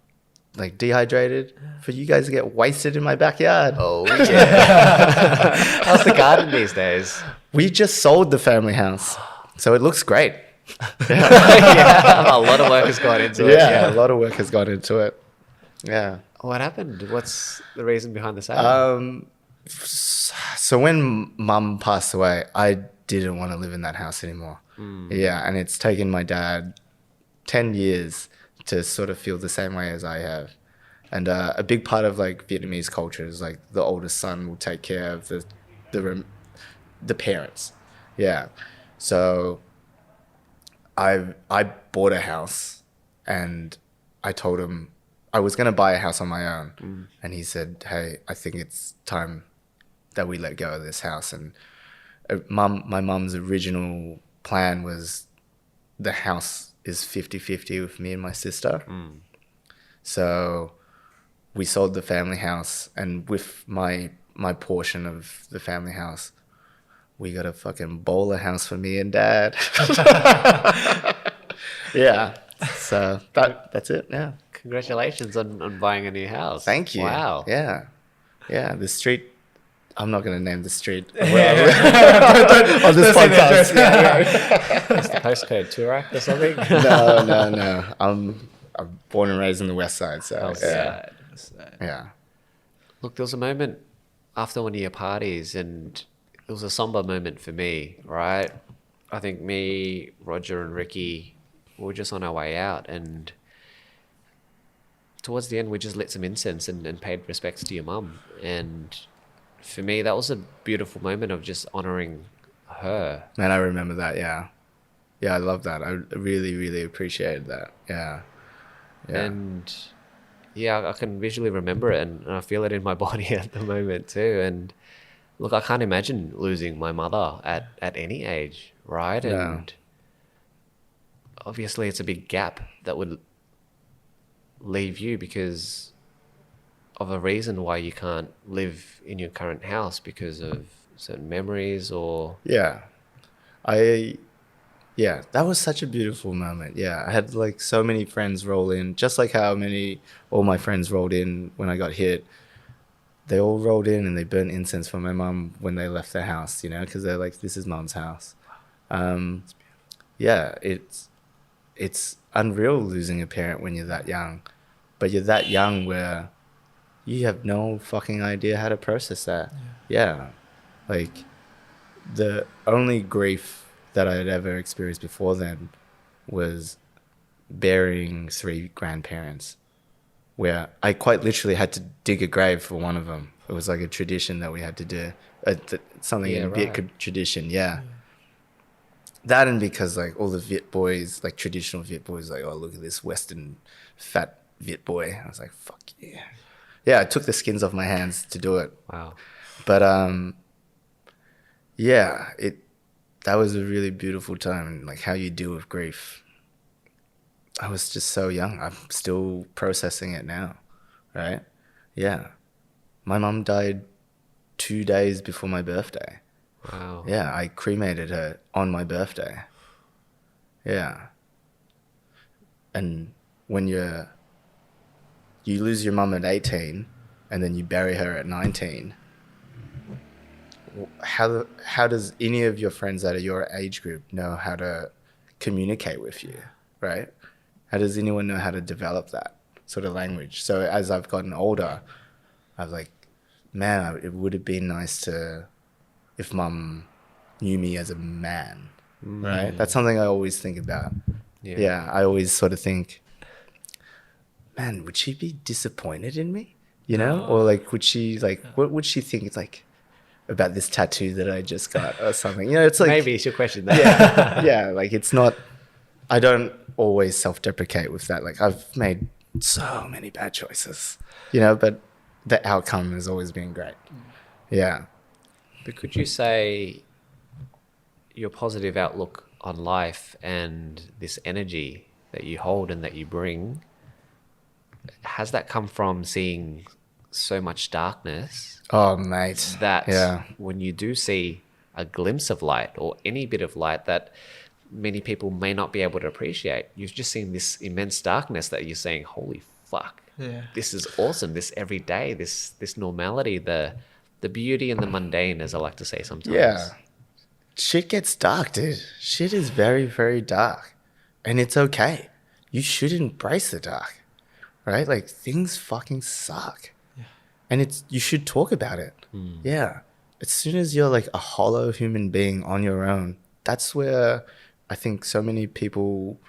like dehydrated, for you guys to get wasted in my backyard. Oh, yeah. How's the garden these days? We just sold the family house, so it looks great. A lot of work has gone into it. Yeah, a lot of work has gone into it. Yeah. What happened? What's the reason behind the sale? So when mum passed away, I didn't want to live in that house anymore. Yeah, and it's taken my dad 10 years to sort of feel the same way as I have. And a big part of like Vietnamese culture is like the oldest son will take care of the parents. Yeah. So I bought a house, and I told him I was going to buy a house on my own. And he said, hey, I think it's time that we let go of this house. And my mum's original plan was the house is 50-50 with me and my sister. So we sold the family house, and with my portion of the family house, we got a fucking bowler house for me and dad. Yeah. So that's it. Yeah. Congratulations on buying a new house. Thank you. Wow. Yeah. Yeah. The street. I'm not going to name the street on Don't this say the podcast. address. Yeah. Is the postcode Turak or something? No. I'm born and raised in the West Side. So yeah. Yeah. Look, there was a moment after one of your parties, and it was a somber moment for me, right? I think me, Roger, and Ricky were just on our way out, and towards the end, we just lit some incense and paid respects to your mum. And for me, that was a beautiful moment of just honoring her. Man, I remember that. Yeah. Yeah, I love that. I really, really appreciated that. Yeah. Yeah. And yeah, I can visually remember it, and I feel it in my body at the moment too. And look, I can't imagine losing my mother at any age, right? No. And obviously it's a big gap that would leave you because of a reason why you can't live in your current house because of certain memories or... Yeah. Yeah, that was such a beautiful moment. Yeah, I had like so many friends roll in, just like how all my friends rolled in when I got hit. They all rolled in and they burnt incense for my mum when they left the house, you know, because they're like, this is mum's house. Yeah, it's unreal losing a parent when you're that young, but you're that young where you have no fucking idea how to process that. Yeah. Like the only grief that I had ever experienced before then was burying 3 grandparents, where I quite literally had to dig a grave for one of them. It was like a tradition that we had to do, something in Viet tradition, yeah. That, and because like all the Viet boys, like traditional Viet boys, like, oh, look at this Western fat Viet boy. I was like, fuck yeah. Yeah, I took the skins off my hands to do it. Wow. But yeah, that was a really beautiful time, and like how you deal with grief. I was just so young. I'm still processing it now, right? Yeah. My mum died 2 days before my birthday. Wow. Yeah, I cremated her on my birthday. Yeah. And when you lose your mum at 18 and then you bury her at 19, how does any of your friends that are your age group know how to communicate with you, right? How does anyone know how to develop that sort of language? So as I've gotten older, I was like, man, it would have been nice if mum knew me as a man, right? That's something I always think about. Yeah, I always sort of think, man, would she be disappointed in me? You know? Or like, would she, like, what would she think, like, about this tattoo that I just got or something? You know, it's like... Maybe it's your question. Yeah, yeah, like, it's not... I don't always self-deprecate with that. Like, I've made so many bad choices, you know, but the outcome has always been great. Yeah. But could you say your positive outlook on life and this energy that you hold and that you bring, has that come from seeing so much darkness? Oh, mate. That when you do see a glimpse of light or any bit of light that many people may not be able to appreciate, you've just seen this immense darkness that you're saying, holy fuck, this is awesome. This every day, this normality, the beauty and the mundane, as I like to say sometimes. Yeah. Shit gets dark, dude. Shit is very, very dark. And it's okay. You should embrace the dark, right? Like things fucking suck. And you should talk about it. Yeah. As soon as you're like a hollow human being on your own, that's where I think so many people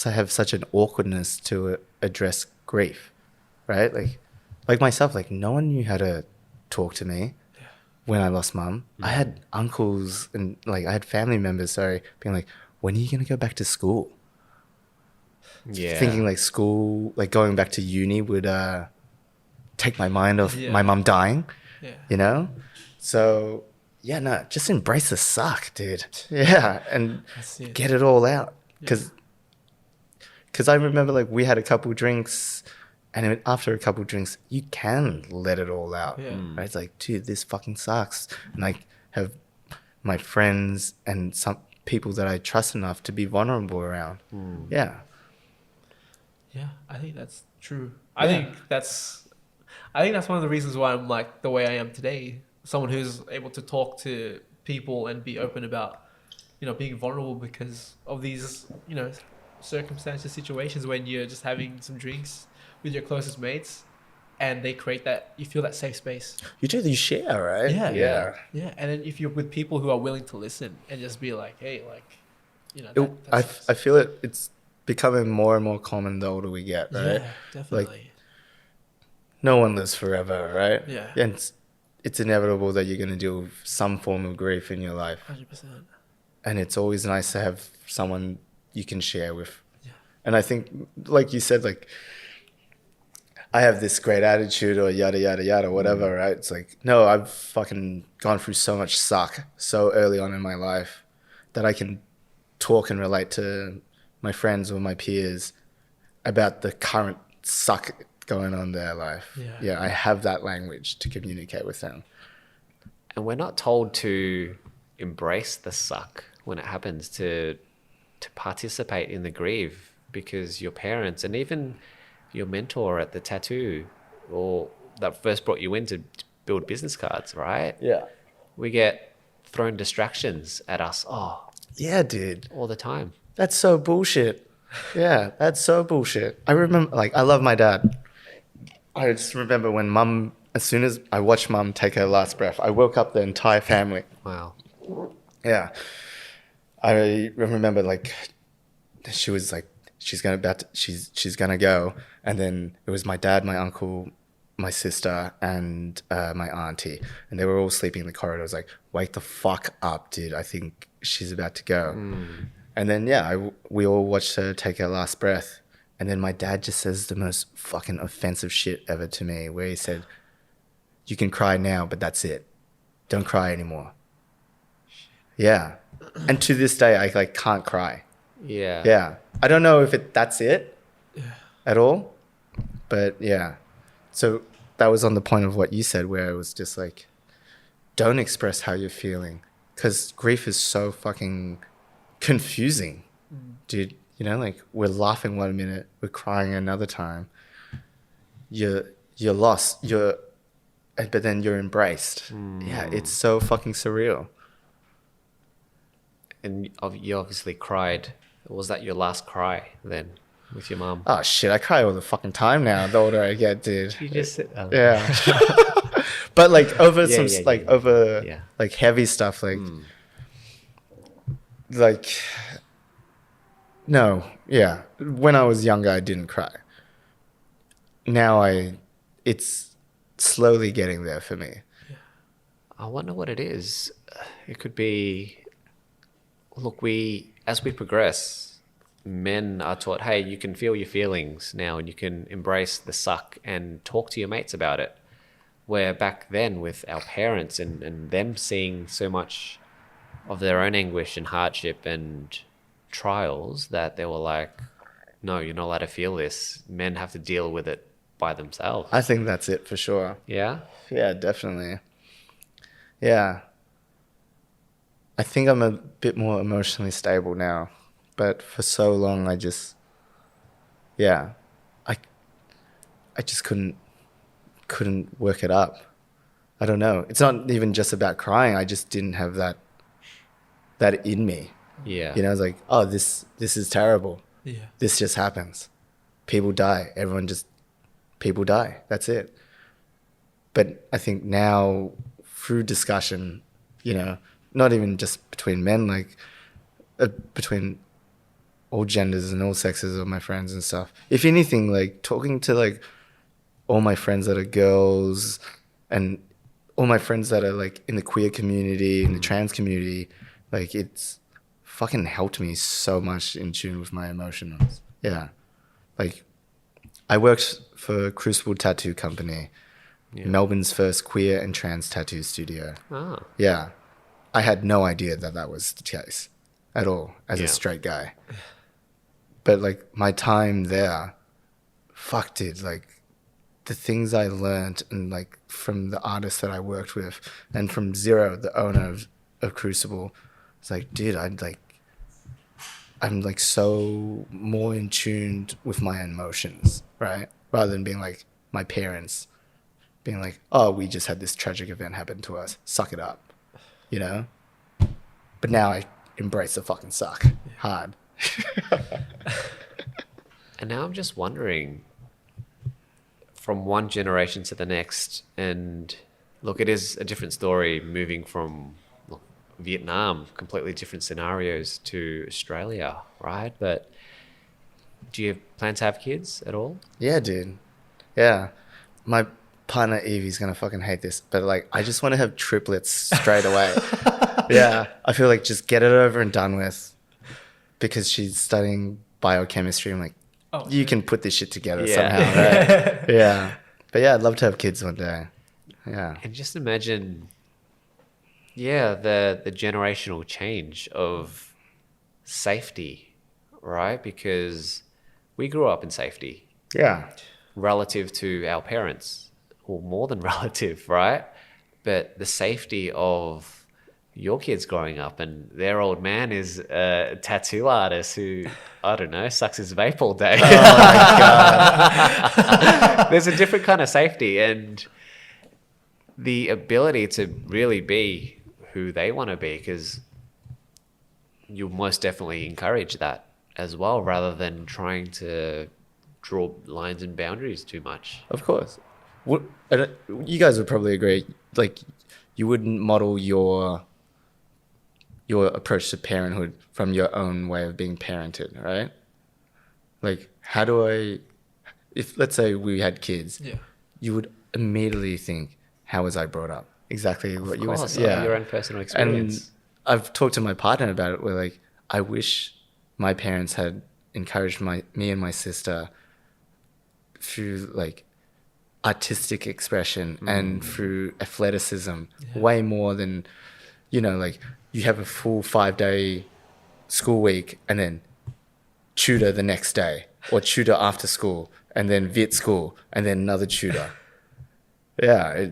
have such an awkwardness to address grief, right? Like myself, like no one knew how to talk to me when I lost mum. I had uncles and like I had family members, being like, when are you going to go back to school? Yeah. Thinking like school, like going back to uni would take my mind off Yeah. my mum dying, Yeah. you know? So, yeah, no, just embrace the suck, dude. Yeah, and That's it. get it all out. Because I remember like we had a couple drinks, and then after a couple drinks, you can let it all out. Yeah. Right? It's like, dude, this fucking sucks. And I have my friends and some people that I trust enough to be vulnerable around. Yeah. Yeah, I think that's true. I think that's one of the reasons why I'm like the way I am today. Someone who's able to talk to people and be open about, being vulnerable because of these, circumstances, situations when you're just having some drinks with your closest mates and they create that, you feel that safe space. You share, right? Yeah. Yeah. Yeah. And then if you're with people who are willing to listen and just be like, hey, like, I feel it's becoming more and more common the older we get, right? Yeah, definitely. No one lives forever, right? Yeah. And it's inevitable that you're going to deal with some form of grief in your life. 100%. And it's always nice to have someone you can share with. Yeah. And I think, like you said, like, I have this great attitude or yada, yada, yada, whatever, right? It's like, no, I've fucking gone through so much suck so early on in my life that I can talk and relate to my friends or my peers about the current suck going on in their life. Yeah, I have that language to communicate with them. And we're not told to embrace the suck when it happens, to participate in the grief, because your parents and even your mentor at the tattoo or that first brought you in to build business cards, right? Yeah. We get thrown distractions at us. Yeah, dude. All the time. That's so bullshit. Yeah, that's so bullshit. I remember, like, I love my dad. I just remember when mum, as soon as I watched mum take her last breath, I woke up the entire family. Wow. Yeah. I remember, like, she was like, she's gonna go. And then it was my dad, my uncle, my sister, and my auntie. And they were all sleeping in the corridor. I was like, wake the fuck up, dude. I think she's about to go. And then, we all watched her take her last breath. And then my dad just says the most fucking offensive shit ever to me, where he said, you can cry now, but that's it. Don't cry anymore. Yeah. And to this day, I like can't cry. Yeah. Yeah. I don't know if that's it at all, but yeah. So that was on the point of what you said, where it was just like, don't express how you're feeling, because grief is so fucking confusing, dude. Like, we're laughing one minute, we're crying another time. You're lost, but then you're embraced. Yeah, it's so fucking surreal. And you obviously cried. Was that your last cry then with your mum? Oh shit, I cry all the fucking time now, the older I get, dude. You just sit down. Yeah. But like over over like heavy stuff, like no, yeah. When I was younger, I didn't cry. Now it's slowly getting there for me. I wonder what it is. It could be, look, as we progress, men are taught, hey, you can feel your feelings now and you can embrace the suck and talk to your mates about it. Where back then with our parents and them seeing so much of their own anguish and hardship and trials, that they were like, no, you're not allowed to feel this. Men have to deal with it by themselves. I think that's it for sure. Yeah? Yeah, definitely. Yeah. I think I'm a bit more emotionally stable now, but for so long I just couldn't work it up. I don't know. It's not even just about crying. I just didn't have that in me. Yeah. I was like, oh, this is terrible. Yeah. This just happens. people die. People die. That's it. But I think now through discussion, not even just between men, like between all genders and all sexes of my friends and stuff. If anything, like talking to like all my friends that are girls and all my friends that are like in the queer community, in the trans community, like it's fucking helped me so much in tune with my emotions. Yeah. Like I worked for Crucible Tattoo Company, Melbourne's first queer and trans tattoo studio. Ah. Yeah. I had no idea that was the case at all as a straight guy. But like my time there, fuck dude, like the things I learned and like from the artists that I worked with and from Zero, the owner of Crucible, it's like, dude, I'm like so more in tune with my emotions, right? Rather than being like my parents being like, oh, we just had this tragic event happen to us. Suck it up, But now I embrace the fucking suck hard. And now I'm just wondering, from one generation to the next, and look, it is a different story moving from Vietnam, completely different scenarios, to Australia, right? But do you plan to have kids at all? Yeah, dude. Yeah. My partner Evie's gonna fucking hate this, but like I just want to have triplets straight away. Yeah. I feel like just get it over and done with, because she's studying biochemistry. I'm like, you can put this shit together somehow, right? Yeah. But yeah, I'd love to have kids one day. Yeah. And just imagine, the generational change of safety, right? Because we grew up in safety. Yeah. Relative to our parents, or more than relative, right? But the safety of your kids growing up, and their old man is a tattoo artist who, I don't know, sucks his vape all day. Oh my God. There's a different kind of safety, and the ability to really be who they want to be, because you'll most definitely encourage that as well, rather than trying to draw lines and boundaries too much. Of course. You guys would probably agree, like you wouldn't model your approach to parenthood from your own way of being parented, right? Like, if let's say we had kids, you would immediately think, how was I brought up? Exactly what you were saying. Yeah, your own personal experience. And I've talked to my partner about it, where like, I wish my parents had encouraged me and my sister through like artistic expression and through athleticism way more than, like you have a full 5-day school week and then tutor the next day, or tutor after school and then vet school and then another tutor. Yeah.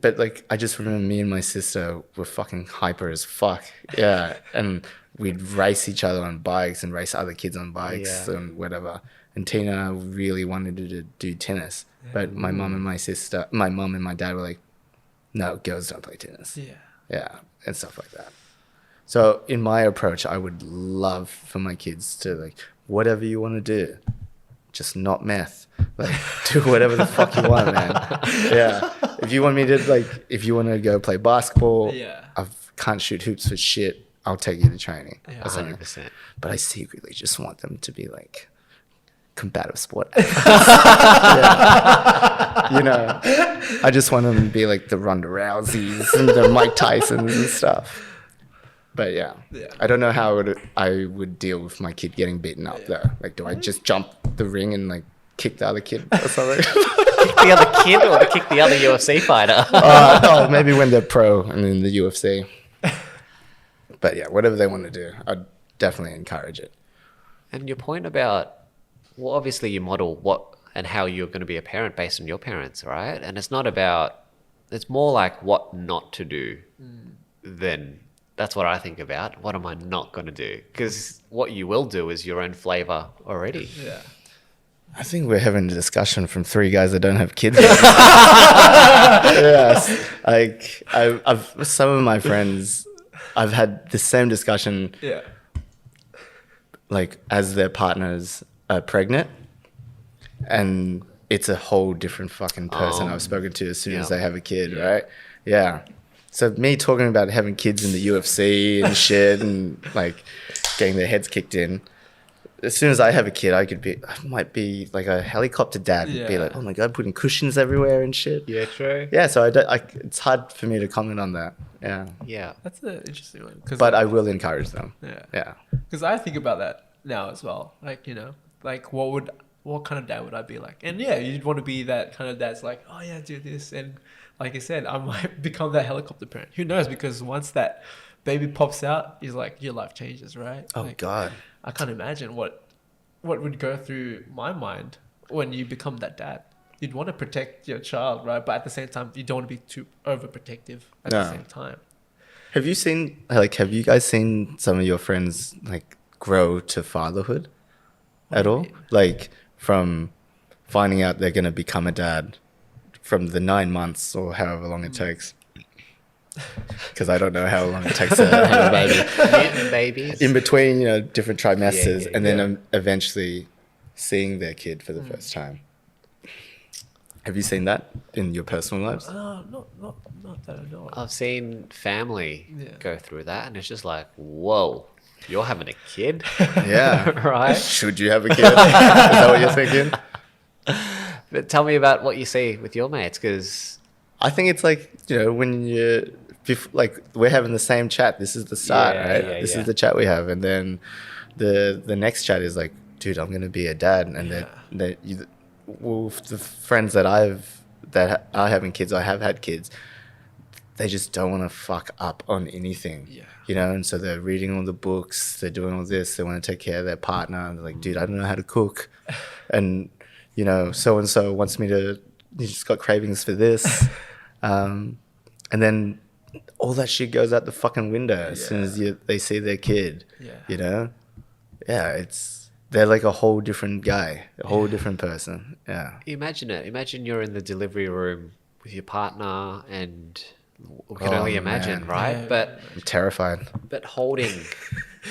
But like, I just remember me and my sister were fucking hyper as fuck. Yeah. And we'd race each other on bikes and race other kids on bikes and whatever. And Tina really wanted to do tennis. But my mum and my dad were like, no, girls don't play tennis. Yeah. And stuff like that. So in my approach, I would love for my kids to like, whatever you want to do, just not meth. Like, do whatever the fuck you want, man. Yeah. If you want to go play basketball, I can't shoot hoops for shit, I'll take you to training. 100%. But I secretly just want them to be like combative sport. I just want them to be like the Ronda Rouseys and the Mike Tysons and stuff. But I don't know how I would deal with my kid getting beaten up though. Like, do I just jump the ring and like kick the other kid or something? Kick the other kid, or to kick the other UFC fighter? Maybe when they're pro and in the UFC. But yeah, whatever they want to do, I'd definitely encourage it. And your point about, well, obviously you model what and how you're going to be a parent based on your parents, right? And it's more like what not to do than, that's what I think about. What am I not going to do? Because what you will do is your own flavor already. Yeah. I think we're having a discussion from 3 guys that don't have kids yet. Yes. Like, I've some of my friends, I've had the same discussion. Yeah. Like, as their partners are pregnant, and it's a whole different fucking person I've spoken to as soon as yeah. they have a kid, right? Yeah. So me talking about having kids in the UFC and shit and like getting their heads kicked in. As soon as I have a kid, I might be like a helicopter dad and be like, oh my God, putting cushions everywhere and shit. Yeah, true. Yeah, so it's hard for me to comment on that. Yeah. Yeah. That's an interesting one. But I will encourage them. Yeah. Yeah. Because I think about that now as well. Like, like what kind of dad would I be like? And yeah, you'd want to be that kind of dad's like, oh yeah, do this. And like I said, I might become that helicopter parent. Who knows? Because once that baby pops out, it's like your life changes, right? Oh like, God. I can't imagine what would go through my mind when you become that dad. You'd want to protect your child, right? But at the same time, you don't want to be too overprotective at the same time. Have you guys seen some of your friends like grow to fatherhood at all? Like from finding out they're going to become a dad from the 9 months or however long it takes. Because I don't know how long it takes to have a baby. Babies. In between, different trimesters, and then eventually seeing their kid for the first time. Have you seen that in your personal lives? Not that I know of. I've seen family go through that, and it's just like, whoa, you're having a kid? Yeah. Right? Should you have a kid? Is that what you're thinking? But tell me about what you see with your mates, because I think it's like, when we're having the same chat. This is the start, right? This is the chat we have. And then the next chat is like, dude, I'm going to be a dad. And then the friends that are having kids, I have had kids, they just don't want to fuck up on anything, and so they're reading all the books, they're doing all this, they want to take care of their partner, and they're like, dude, I don't know how to cook, and so-and-so wants me to, you just got cravings for this, and then all that shit goes out the fucking window as soon as they see their kid, they're like a whole different guy, a whole different person. Yeah. imagine it. Imagine you're in the delivery room with your partner, and we can only imagine, man. right? Yeah. But I'm terrified. But holding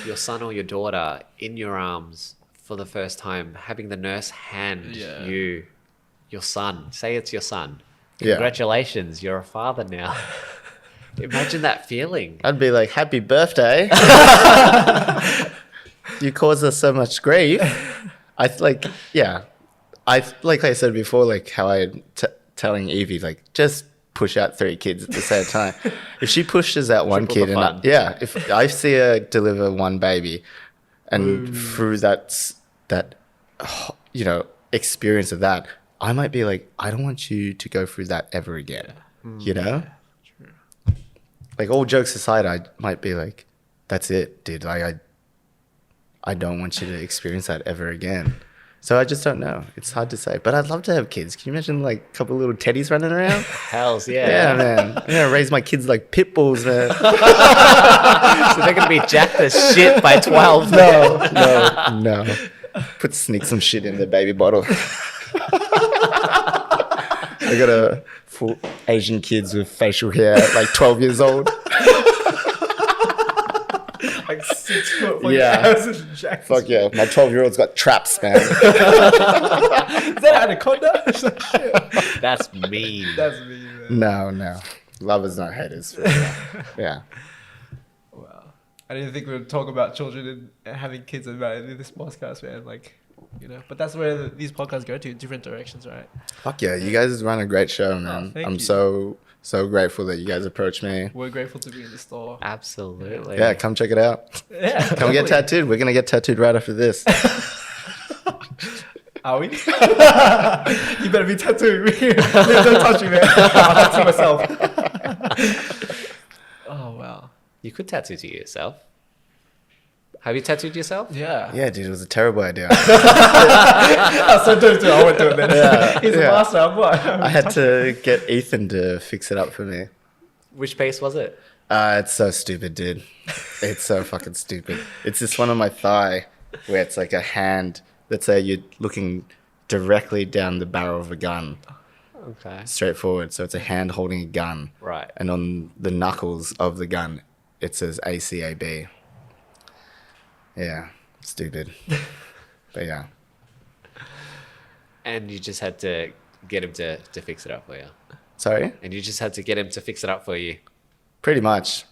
your son or your daughter in your arms for the first time, having the nurse hand you your son, say it's your son. Congratulations, you're a father now. Imagine that feeling. I'd be like, happy birthday. You caused us so much grief. Like I said before, like how telling Evie, like, just push out 3 kids at the same time. If she pushes out one kid, if I see her deliver one baby, and through that experience of that, I might be like, I don't want you to go through that ever again. True. Like, all jokes aside, I might be like, that's it, dude. Like, I don't want you to experience that ever again. So I just don't know. It's hard to say. But I'd love to have kids. Can you imagine like a couple of little teddies running around? Hells yeah. Yeah, man. I'm gonna raise my kids like pit bulls, man. So they're going to be jacked as shit by 12. No. Sneak some shit in the baby bottle. I got a full Asian kids with facial hair at like 12 years old. Like 6 foot. Fuck yeah. My 12-year-old's got traps, man. Is that anaconda? That's mean. That's me, man. No. Lovers, not haters. Yeah. Wow. I didn't think we would talk about children and having kids in this podcast, man. Like, but that's where these podcasts go to, different directions, right? Fuck yeah. You guys run a great show, man. I'm so grateful that you guys approached me. We're grateful to be in the store. Absolutely. Yeah, come check it out. Yeah. Come get tattooed. We're going to get tattooed right after this. Are we? You better be tattooed. Don't touch me, man. I'll tattoo myself. Oh, wow. You could tattoo to yourself. Have you tattooed yourself? Yeah. Yeah, dude, it was a terrible idea. So don't do it. I won't do it then. He's a master. I'm what? I had to get Ethan to fix it up for me. Which piece was it? It's so stupid, dude. It's so fucking stupid. It's this one on my thigh where it's like a hand. Let's say you're looking directly down the barrel of a gun. Okay. Straight forward. So it's a hand holding a gun. Right. And on the knuckles of the gun, it says ACAB. Yeah. Stupid. But yeah. And you just had to get him to fix it up for you. Sorry? And you just had to get him to fix it up for you. Pretty much.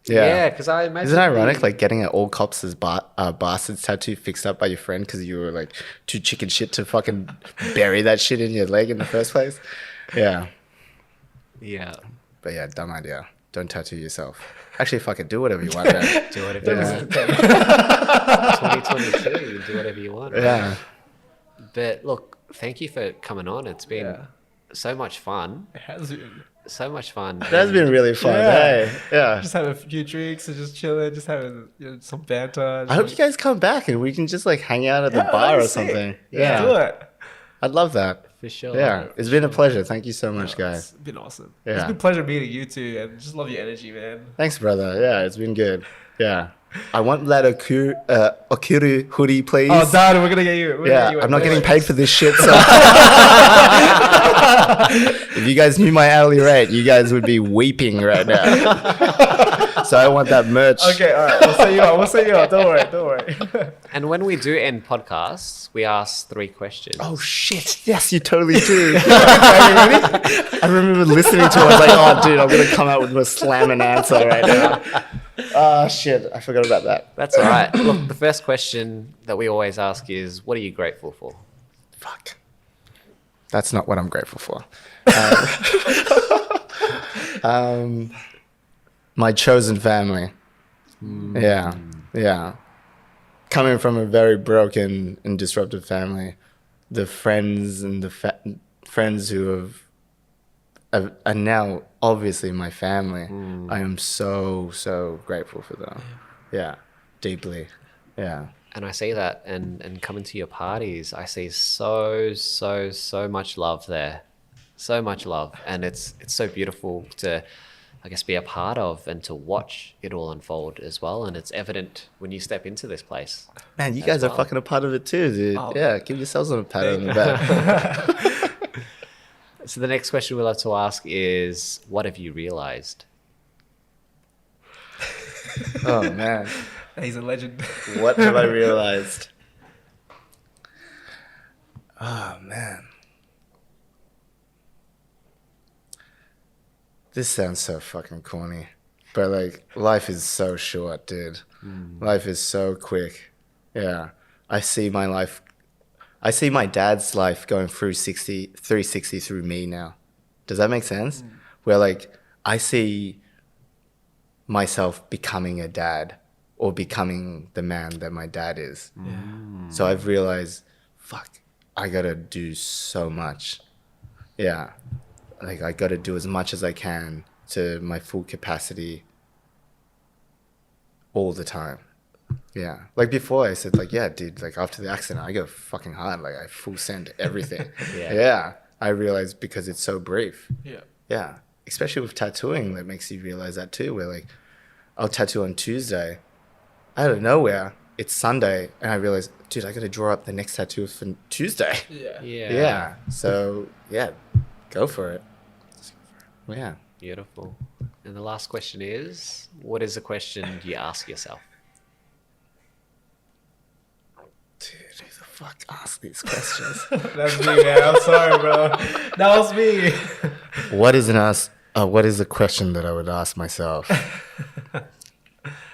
Yeah. Because I imagine. Isn't it ironic, like getting an all cops as bastards tattoo fixed up by your friend because you were like too chicken shit to fucking bury that shit in your leg in the first place? Yeah. Yeah. But yeah, dumb idea. Don't tattoo yourself. Actually, fuck it. Do whatever you want, man. Do whatever you want. 2022, do whatever you want. Yeah. But look, thank you for coming on. It's been so much fun. It has been. So much fun. That's been really fun. Yeah. Hey, yeah. Just having a few drinks and just chilling, just having some banter. I hope you guys come back and we can just like hang out at the bar or something. Yeah, do it. I'd love that. For sure. Yeah, it's been a pleasure. Thank you so much, guys. It's been awesome. Yeah. It's been a pleasure meeting you too, and just love your energy, man. Thanks, brother. Yeah, it's been good. Yeah. I want that Okiru hoodie, please. Oh, Dad, we're gonna get you. I'm not getting paid for this shit, so if you guys knew my hourly rate, you guys would be weeping right now. So I want that merch. Okay, all right. We'll set you up. Don't worry. And when we do end podcasts, we ask 3 questions. Oh shit! Yes, you totally do. I remember listening to it. I was like, "Oh, dude, I'm gonna come out with a slamming answer right now." Oh shit! I forgot about that. That's all right. Look, the first question that we always ask is, what are you grateful for? Fuck. That's not what I'm grateful for. My chosen family. Yeah. Coming from a very broken and disrupted family, the friends and friends who are now obviously my family. I am so grateful for them. Yeah, deeply. Yeah. And I see that, and coming to your parties, I see so much love there. So much love. And it's so beautiful to, I guess, be a part of and to watch it all unfold as well. And it's evident when you step into this place. Man, you guys are fucking a part of it too, dude. Oh. Yeah, give yourselves a pat on the back. So the next question we'll have to ask is, what have you realized? Oh, man. He's a legend. What have I realized? Oh, man. This sounds so fucking corny. But, like, life is so short, dude. Life is so quick. Yeah. I see my dad's life going through 360 through me now. Does that make sense? Where, like, I see myself becoming a dad or becoming the man that my dad is. So I've realized, fuck, I gotta do so much. Yeah. Like, I gotta do as much as I can to my full capacity all the time. Yeah. Like before I said, like, yeah, dude, like after the accident, I go fucking hard. Like I full send everything. Yeah. I realized because it's so brief. Yeah. Yeah. Especially with tattooing, that makes you realize that too. Where like, I'll tattoo on Tuesday. Out of nowhere, it's Sunday. And I realize, dude, I got to draw up the next tattoo for Tuesday. Yeah. So, yeah, go for it. Yeah. Beautiful. And the last question is, what is the question you ask yourself? Dude, who the fuck asked these questions? That's me, man. I'm sorry, bro. That was me. What is the question that I would ask myself?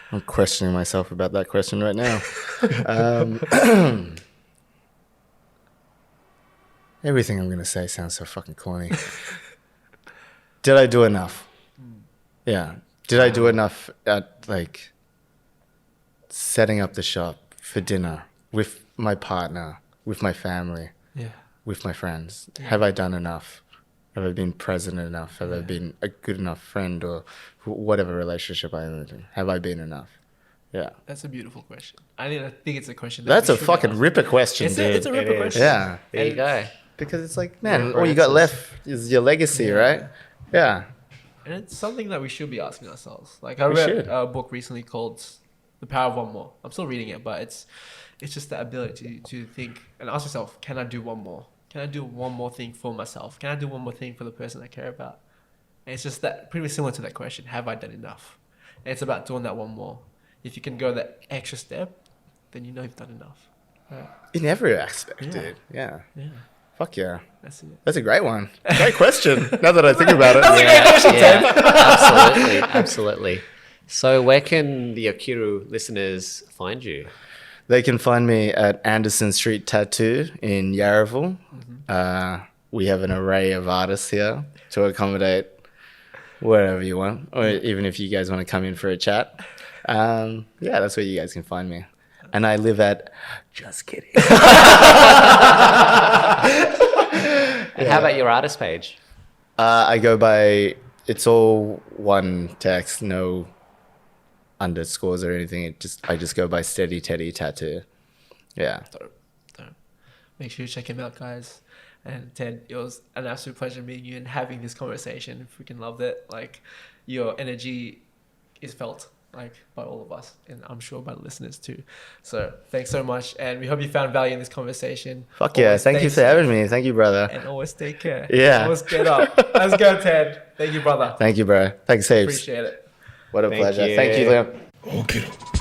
I'm questioning myself about that question right now. Everything I'm going to say sounds so fucking corny. Did I do enough? Yeah. Did I do enough at, like, setting up the shop for dinner with my partner, with my family, with my friends? Have I done enough? Have I been present enough? Have I been a good enough friend or whatever relationship I'm in? Have I been enough? Yeah. That's a beautiful question. I think it's a question. That's a fucking ripper question, dude. It's a ripper question. Yeah. There you go. Because it's like, man, all you got left is your legacy, right? Yeah. And it's something that we should be asking ourselves. Like I read a book recently called The Power of One More. I'm still reading it, but it's just the ability to think and ask yourself, can I do one more? Can I do one more thing for myself? Can I do one more thing for the person I care about? And it's just that pretty similar to that question, have I done enough? And it's about doing that one more. If you can go that extra step, then you know you've done enough. Right? In every aspect, dude. Yeah. Fuck yeah. That's it. That's a great one. Great question. Now that I think about it. Absolutely, absolutely. So where can the Okiru listeners find you? They can find me at Anderson Street Tattoo in Yarraville. We have an array of artists here to accommodate wherever you want, or even if you guys want to come in for a chat. Yeah, that's where you guys can find me. And I live at... Just kidding. And how about your artist page? I go by... It's all one text, no underscores or anything. I just go by Steady Teddy Tattoo. Yeah. Dope. Make sure you check him out, guys. And Ted, it was an absolute pleasure meeting you and having this conversation. Freaking loved it. Like, your energy is felt, like, by all of us, and I'm sure by the listeners too. So thanks so much, and we hope you found value in this conversation. Fuck yeah. Thank you for having me. Thank you, brother. And always take care. Yeah. Always get up. Let's go, Ted. Thank you, brother. Thank you, bro. Thanks heaps. Appreciate it. What a Thank pleasure. you. Thank you, Liam. Okiru.